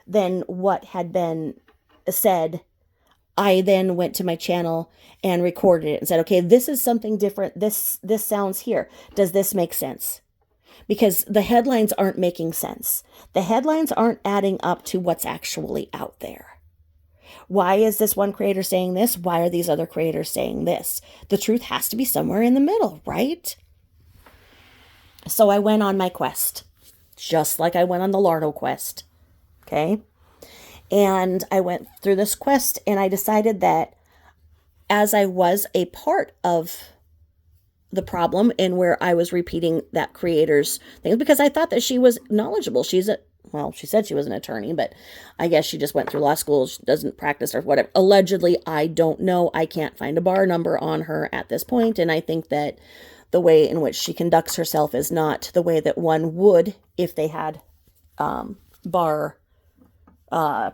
than what had been said, I then went to my channel and recorded it and said, okay, this is something different. This sounds here. Does this make sense? Because the headlines aren't making sense. The headlines aren't adding up to what's actually out there. Why is this one creator saying this? Why are these other creators saying this? The truth has to be somewhere in the middle, right? So I went on my quest, just like I went on the Lardo quest. Okay? And I went through this quest, and I decided that as I was a part of the problem in where I was repeating that creator's things, because I thought that she was knowledgeable. She said she was an attorney, but I guess she just went through law school. She doesn't practice or whatever. Allegedly, I don't know. I can't find a bar number on her at this point, and I think that the way in which she conducts herself is not the way that one would if they had bar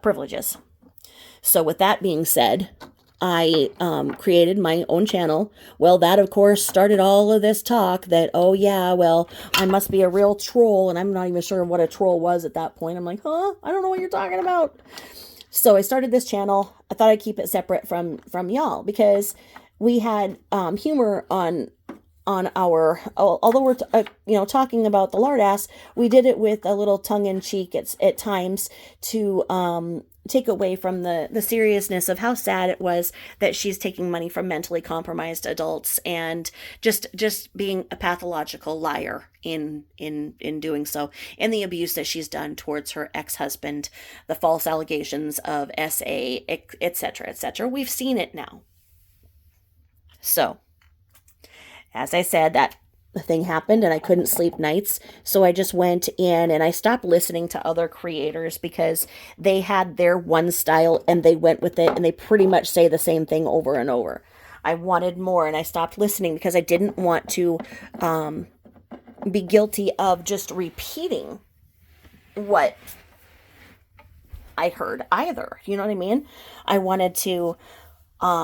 privileges. So with that being said, I created my own channel. Well, that of course started all of this talk that, oh yeah, well, I must be a real troll. And I'm not even sure what a troll was at that point. I'm like, huh? I don't know what you're talking about. So I started this channel. I thought I'd keep it separate from y'all because we had humor on our, although we're talking about the lardass, we did it with a little tongue in cheek at times to take away from the seriousness of how sad it was that she's taking money from mentally compromised adults and just being a pathological liar in doing so, and the abuse that she's done towards her ex-husband, the false allegations of SA, etc., etc. We've seen it now. So, as I said, that thing happened and I couldn't sleep nights. So I just went in and I stopped listening to other creators because they had their one style and they went with it and they pretty much say the same thing over and over. I wanted more and I stopped listening because I didn't want to be guilty of just repeating what I heard either. You know what I mean? I wanted to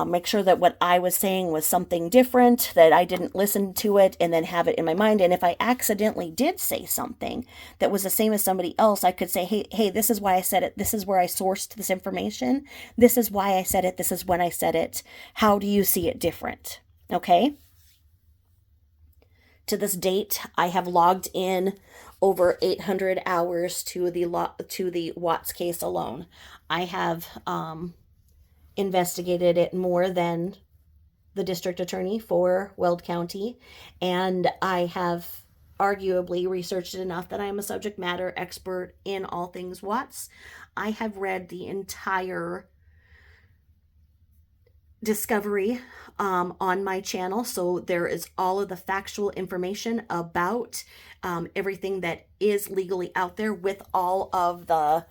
make sure that what I was saying was something different, that I didn't listen to it and then have it in my mind. And if I accidentally did say something that was the same as somebody else, I could say, hey, this is why I said it. This is where I sourced this information. This is why I said it. This is when I said it. How do you see it different? Okay. To this date, I have logged in over 800 hours to the Watts case alone. I have investigated it more than the district attorney for Weld County, and I have arguably researched it enough that I am a subject matter expert in all things Watts. I have read the entire discovery on my channel, so there is all of the factual information about everything that is legally out there with all of the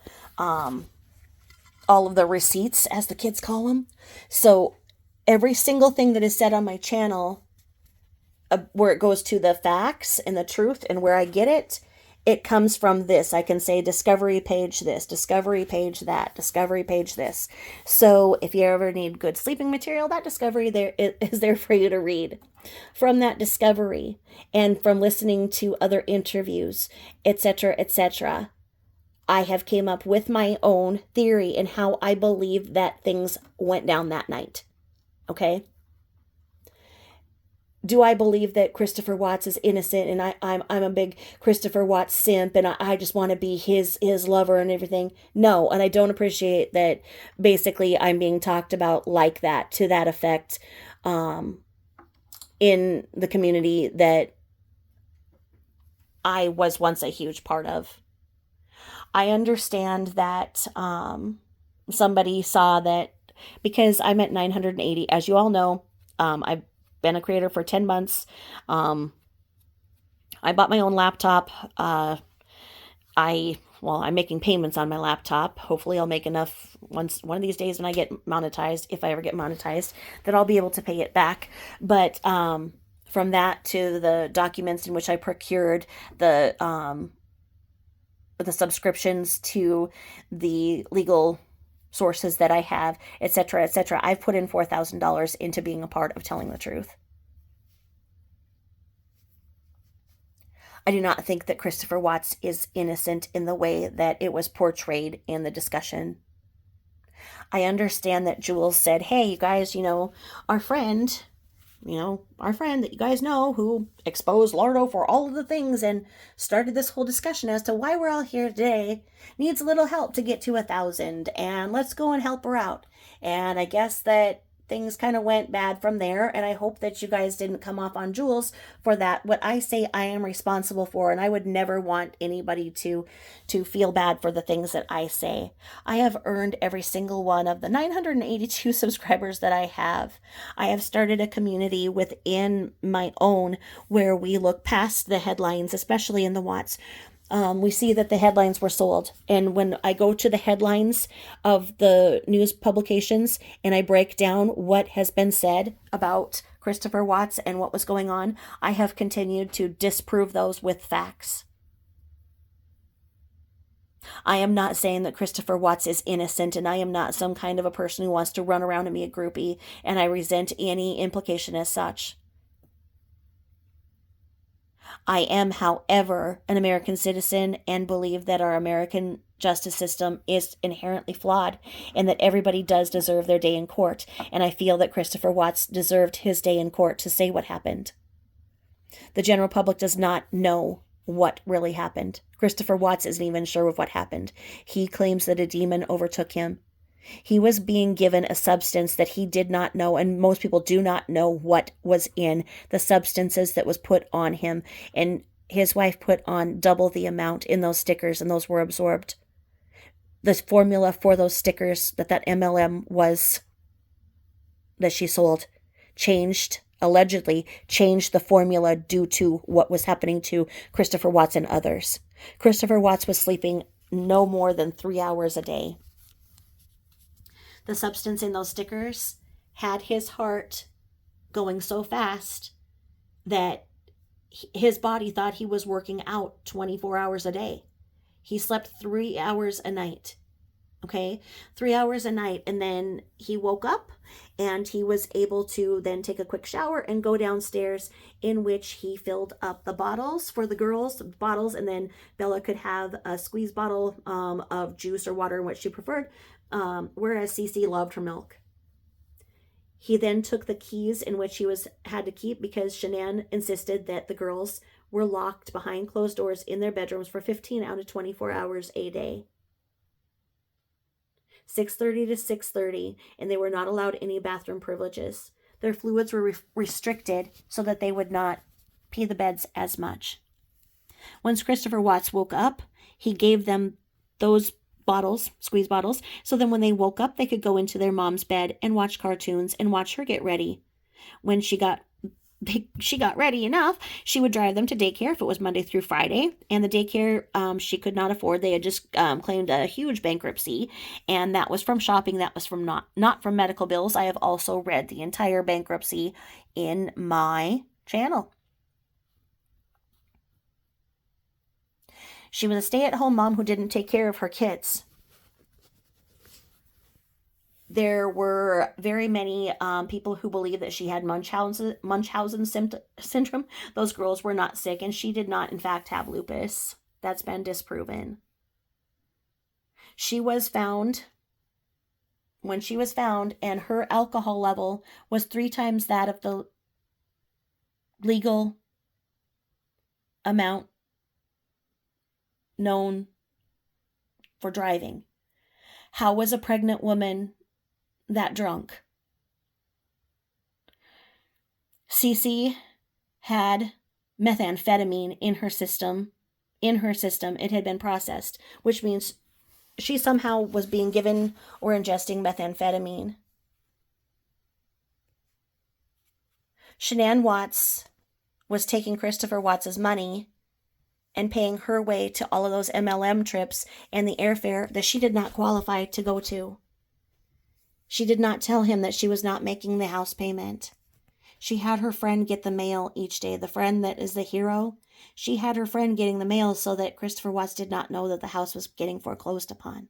receipts, as the kids call them. So every single thing that is said on my channel, where it goes to the facts and the truth and where I get it, it comes from this. I can say discovery page this, discovery page that, discovery page this. So if you ever need good sleeping material, that discovery there is there for you to read. From that discovery and from listening to other interviews, etc., etc., I have came up with my own theory and how I believe that things went down that night. Okay? Do I believe that Christopher Watts is innocent and I'm a big Christopher Watts simp and I just want to be his lover and everything? No, and I don't appreciate that basically I'm being talked about like that, to that effect, in the community that I was once a huge part of. I understand that somebody saw that because I'm at 980, as you all know, I've been a creator for 10 months. I bought my own laptop. I'm making payments on my laptop. Hopefully I'll make enough one of these days when I get monetized, if I ever get monetized, that I'll be able to pay it back. But from that to the documents in which I procured the subscriptions to the legal sources that I have, etc., etc., I've put in $4,000 into being a part of telling the truth. I do not think that Christopher Watts is innocent in the way that it was portrayed in the discussion. I understand that Jules said, hey, you guys, our friend that you guys know who exposed Lardo for all of the things and started this whole discussion as to why we're all here today, needs a little help to get to 1,000, and let's go and help her out. And I guess that things kind of went bad from there, and I hope that you guys didn't come off on Jules for that. What I say I am responsible for, and I would never want anybody to feel bad for the things that I say. I have earned every single one of the 982 subscribers that I have. I have started a community within my own where we look past the headlines, especially in the Watts. We see that the headlines were sold. And when I go to the headlines of the news publications and I break down what has been said about Christopher Watts and what was going on, I have continued to disprove those with facts. I am not saying that Christopher Watts is innocent, and I am not some kind of a person who wants to run around and be a groupie, and I resent any implication as such. I am, however, an American citizen and believe that our American justice system is inherently flawed and that everybody does deserve their day in court. And I feel that Christopher Watts deserved his day in court to say what happened. The general public does not know what really happened. Christopher Watts isn't even sure of what happened. He claims that a demon overtook him. He was being given a substance that he did not know, and most people do not know what was in the substances that was put on him. And his wife put on double the amount in those stickers, and those were absorbed. The formula for those stickers that MLM was that she sold allegedly changed the formula due to what was happening to Christopher Watts and others. Christopher Watts was sleeping no more than 3 hours a day. The substance in those stickers had his heart going so fast that his body thought he was working out 24 hours a day. He slept 3 hours a night. Okay, 3 hours a night. And then he woke up and he was able to then take a quick shower and go downstairs, in which he filled up the bottles for the girls, and then Bella could have a squeeze bottle of juice or water, which she preferred, whereas Cece loved her milk. He then took the keys, in which he had to keep, because Shanann insisted that the girls were locked behind closed doors in their bedrooms for 15 out of 24 hours a day. 6:30 to 6:30, and they were not allowed any bathroom privileges. Their fluids were restricted so that they would not pee the beds as much. Once Christopher Watts woke up, he gave them those bottles, squeeze bottles, so then when they woke up, they could go into their mom's bed and watch cartoons and watch her get ready. When she got ready enough, she would drive them to daycare if it was Monday through Friday, and the daycare she could not afford. They had just claimed a huge bankruptcy, and that was from shopping. That was from not from medical bills. I have also read the entire bankruptcy in my channel. She was a stay-at-home mom who didn't take care of her kids. There were very many people who believed that she had Munchausen syndrome. Those girls were not sick, and she did not, in fact, have lupus. That's been disproven. When she was found, and her alcohol level was 3 times that of the legal amount known for driving. How was a pregnant woman that drunk? Cece had methamphetamine in her system. It had been processed, which means she somehow was being given or ingesting methamphetamine. Shanann Watts was taking Christopher Watts's money and paying her way to all of those MLM trips and the airfare that she did not qualify to go to. She did not tell him that she was not making the house payment. She had her friend get the mail each day. The friend that is the hero, she had her friend getting the mail so that Christopher Watts did not know that the house was getting foreclosed upon.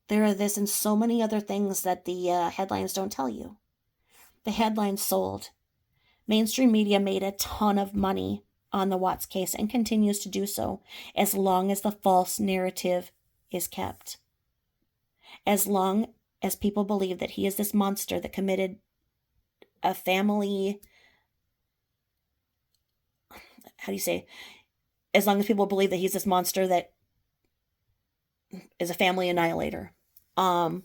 There are this and so many other things that the headlines don't tell you. The headlines sold. Mainstream media made a ton of money on the Watts case and continues to do so as long as the false narrative is kept. As long as people believe that he is this monster that committed a family, as long as people believe that he's this monster that is a family annihilator. I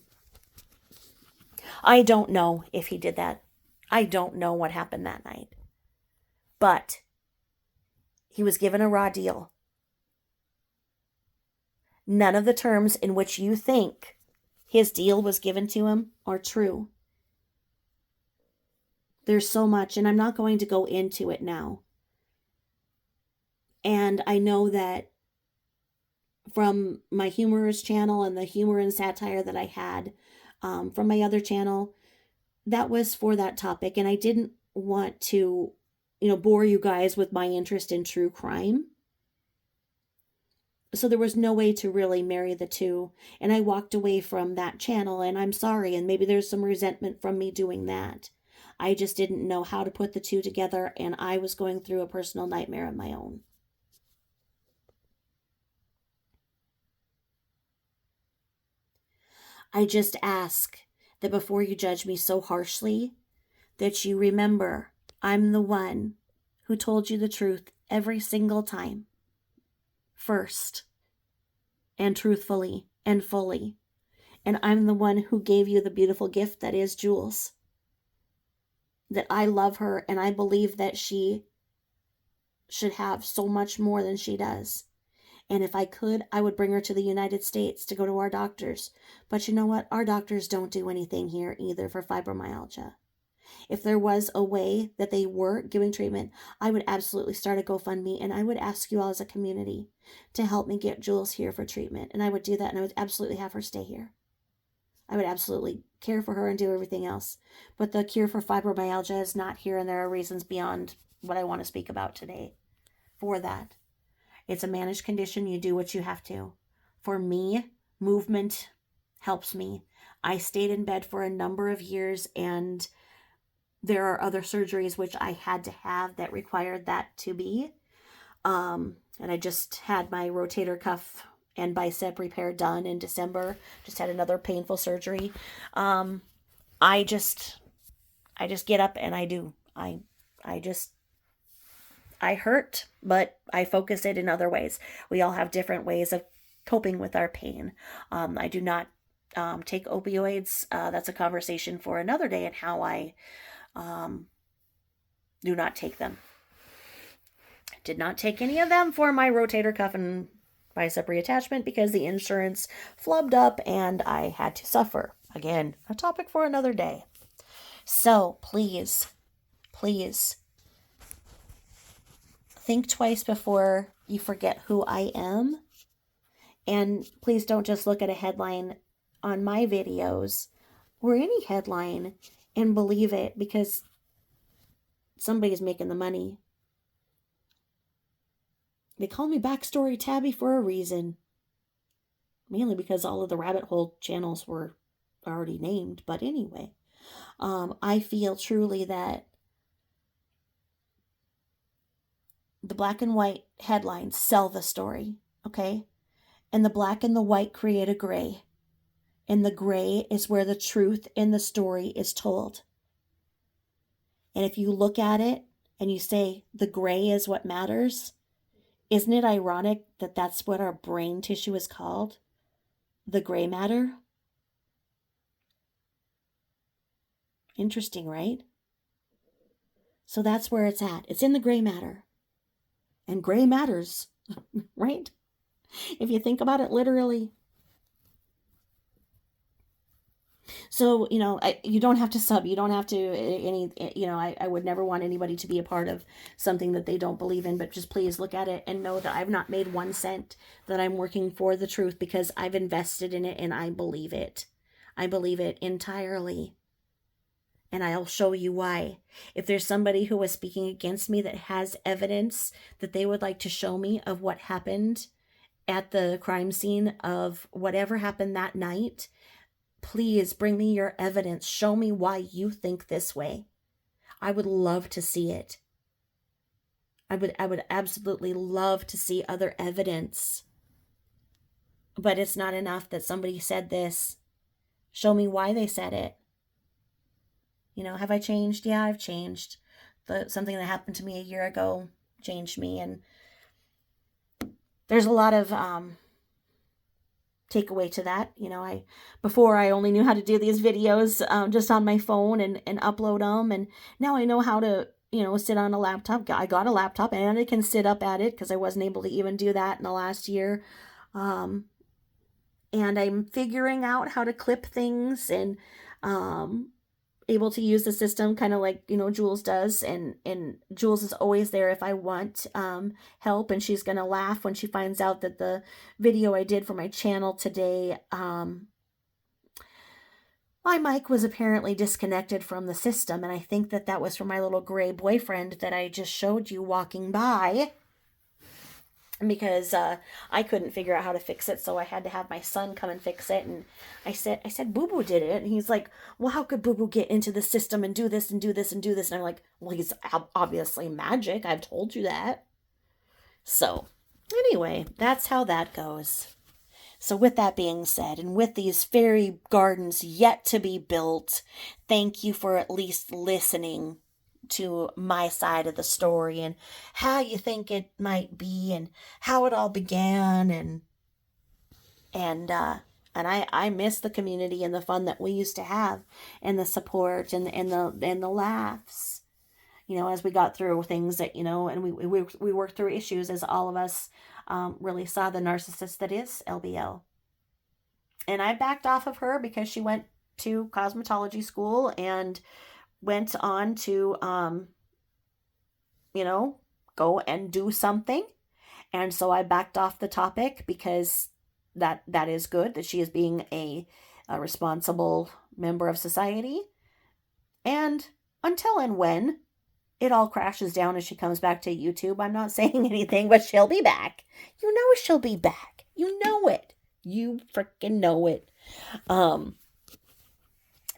don't know if he did that. I don't know what happened that night. But he was given a raw deal. None of the terms in which you think his deal was given to him are true. There's so much, and I'm not going to go into it now. And I know that from my humorous channel and the humor and satire that I had from my other channel, that was for that topic. And I didn't want to, bore you guys with my interest in true crime. So there was no way to really marry the two. And I walked away from that channel, and I'm sorry. And maybe there's some resentment from me doing that. I just didn't know how to put the two together, and I was going through a personal nightmare of my own. I just ask that before you judge me so harshly, that you remember I'm the one who told you the truth every single time, first, and truthfully and fully. And I'm the one who gave you the beautiful gift that is Jules. That I love her, and I believe that she should have so much more than she does. And if I could, I would bring her to the United States to go to our doctors. But you know what? Our doctors don't do anything here either for fibromyalgia. If there was a way that they were giving treatment, I would absolutely start a GoFundMe, and I would ask you all as a community to help me get Jules here for treatment. And I would do that, and I would absolutely have her stay here. I would absolutely care for her and do everything else. But the cure for fibromyalgia is not here, and there are reasons beyond what I want to speak about today for that. It's a managed condition. You do what you have to. For me, movement helps me. I stayed in bed for a number of years, and there are other surgeries which I had to have that required that to be. And I just had my rotator cuff and bicep repair done in December. Just had another painful surgery. I just get up and I do. I hurt, but I focus it in other ways. We all have different ways of coping with our pain. I do not take opioids. That's a conversation for another day, and how I do not take them. Did not take any of them for my rotator cuff and bicep reattachment because the insurance flubbed up and I had to suffer. Again, a topic for another day. So please, think twice before you forget who I am. And please don't just look at a headline on my videos or any headline and believe it because somebody's making the money. They call me Backstory Tabby for a reason. Mainly because all of the rabbit hole channels were already named. But anyway, I feel truly that the black and white headlines sell the story, okay? And the black and the white create a gray. And the gray is where the truth in the story is told. And if you look at it and you say the gray is what matters, isn't it ironic that that's what our brain tissue is called? The gray matter? Interesting, right? So that's where it's at. It's in the gray matter. And gray matters, right? If you think about it literally. So, you don't have to sub. You don't have to I would never want anybody to be a part of something that they don't believe in, but just please look at it and know that I've not made 1 cent, that I'm working for the truth because I've invested in it and I believe it. I believe it entirely. And I'll show you why. If there's somebody who was speaking against me that has evidence that they would like to show me of what happened at the crime scene of whatever happened that night, please bring me your evidence. Show me why you think this way. I would love to see it. I would absolutely love to see other evidence. But it's not enough that somebody said this. Show me why they said it. Have I changed? Yeah, I've changed. Something that happened to me a year ago changed me. And there's a lot of takeaway to that. Before I only knew how to do these videos just on my phone and upload them. And now I know how to, sit on a laptop. I got a laptop and I can sit up at it because I wasn't able to even do that in the last year. And I'm figuring out how to clip things and able to use the system kind of like, Jules does. And Jules is always there if I want help. And she's going to laugh when she finds out that the video I did for my channel today, my mic was apparently disconnected from the system. And I think that was from my little gray boyfriend that I just showed you walking by. because I couldn't figure out how to fix it, so I had to have my son come and fix it. And I said, Boo Boo did it, and he's like, well, how could Boo Boo get into the system and do this and do this and do this? And I'm like, well, he's obviously magic. I've told you that. So anyway, that's how that goes. So, with that being said, and with these fairy gardens yet to be built, thank you for at least listening to my side of the story and how you think it might be and how it all began. And I miss the community and the fun that we used to have, and the support and the laughs, as we got through things that, and we worked through issues, as all of us really saw the narcissist that is LBL. And I backed off of her because she went to cosmetology school and went on to, go and do something. And so I backed off the topic because that is good, that she is being a responsible member of society. And until and when it all crashes down and she comes back to YouTube, I'm not saying anything, but she'll be back. You know she'll be back. You know it. You freaking know it.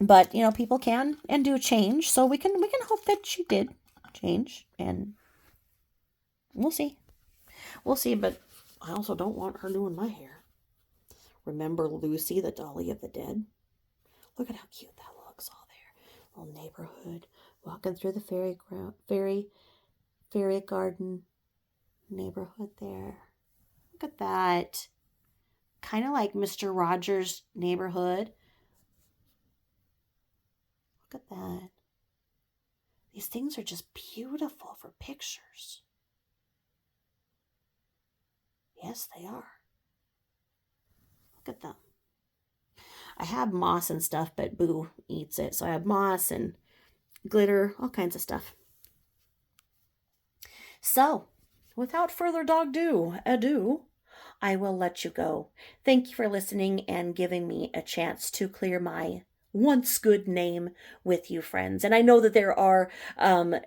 But people can and do change, so we can hope that she did change, and we'll see. But I also don't want her doing my hair. Remember Lucy, the Dolly of the Dead? Look at how cute that looks all there. Little neighborhood, walking through the fairy garden neighborhood there. Look at that. Kind of like Mr. Rogers' neighborhood. Look at that. These things are just beautiful for pictures. Yes, they are. Look at them. I have moss and stuff, but Boo eats it. So I have moss and glitter, all kinds of stuff. So, without further ado, I will let you go. Thank you for listening and giving me a chance to clear my once good name with you, friends. And I know that there are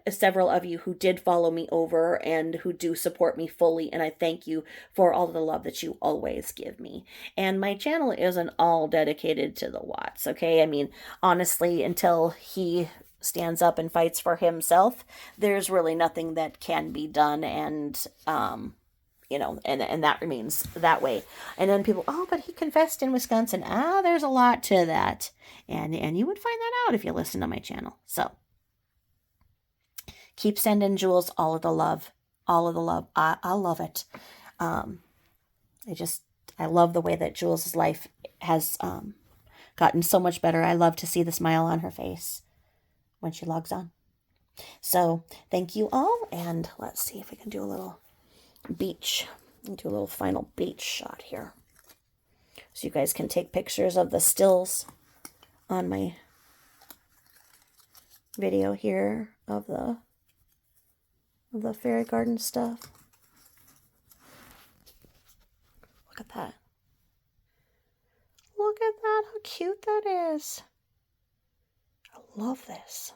several of you who did follow me over and who do support me fully, and I thank you for all the love that you always give me. And my channel isn't all dedicated to the Watts, okay? I mean, honestly, until he stands up and fights for himself, there's really nothing that can be done, and and that remains that way. And then people, oh, but he confessed in Wisconsin. There's a lot to that. And you would find that out if you listen to my channel. So keep sending Jules all of the love. All of the love. I love it. I love the way that Jules' life has gotten so much better. I love to see the smile on her face when she logs on. So thank you all. And let's see if we can do a little beach. I'll do a little final beach shot here, so you guys can take pictures of the stills on my video here of the fairy garden stuff. Look at that. Look at that, how cute that is. I love this.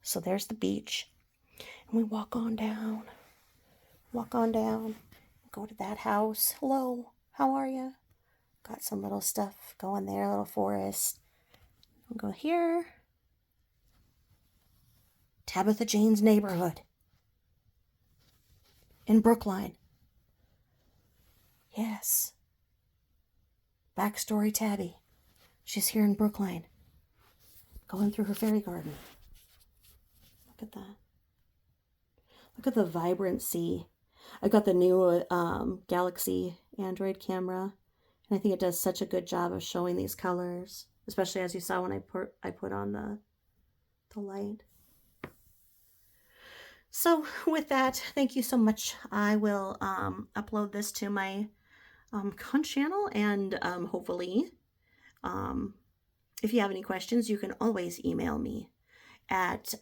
So there's the beach. And we walk on down, go to that house. Hello, how are you? Got some little stuff going there, a little forest. We'll go here. Tabitha Jane's neighborhood in Brookline. Yes. Backstory Tabby. She's here in Brookline, going through her fairy garden. Look at that. Look at the vibrancy. I got the new Galaxy Android camera, and I think it does such a good job of showing these colors, especially as you saw when I put on the light. So with that, thank you so much. I will upload this to my Cunt channel, and hopefully, if you have any questions, you can always email me at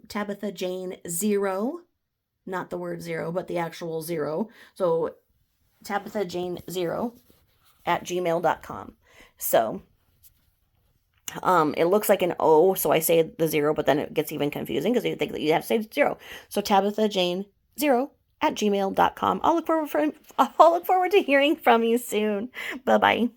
Tabitha Jane 0. Not the word zero, but the actual 0. So Tabitha Jane 0 at gmail.com. So It looks like an O, so I say the 0, but then it gets even confusing because you think that you have to say 0. So TabithaJane0 at gmail.com. I'll look forward to hearing from you soon. Bye bye.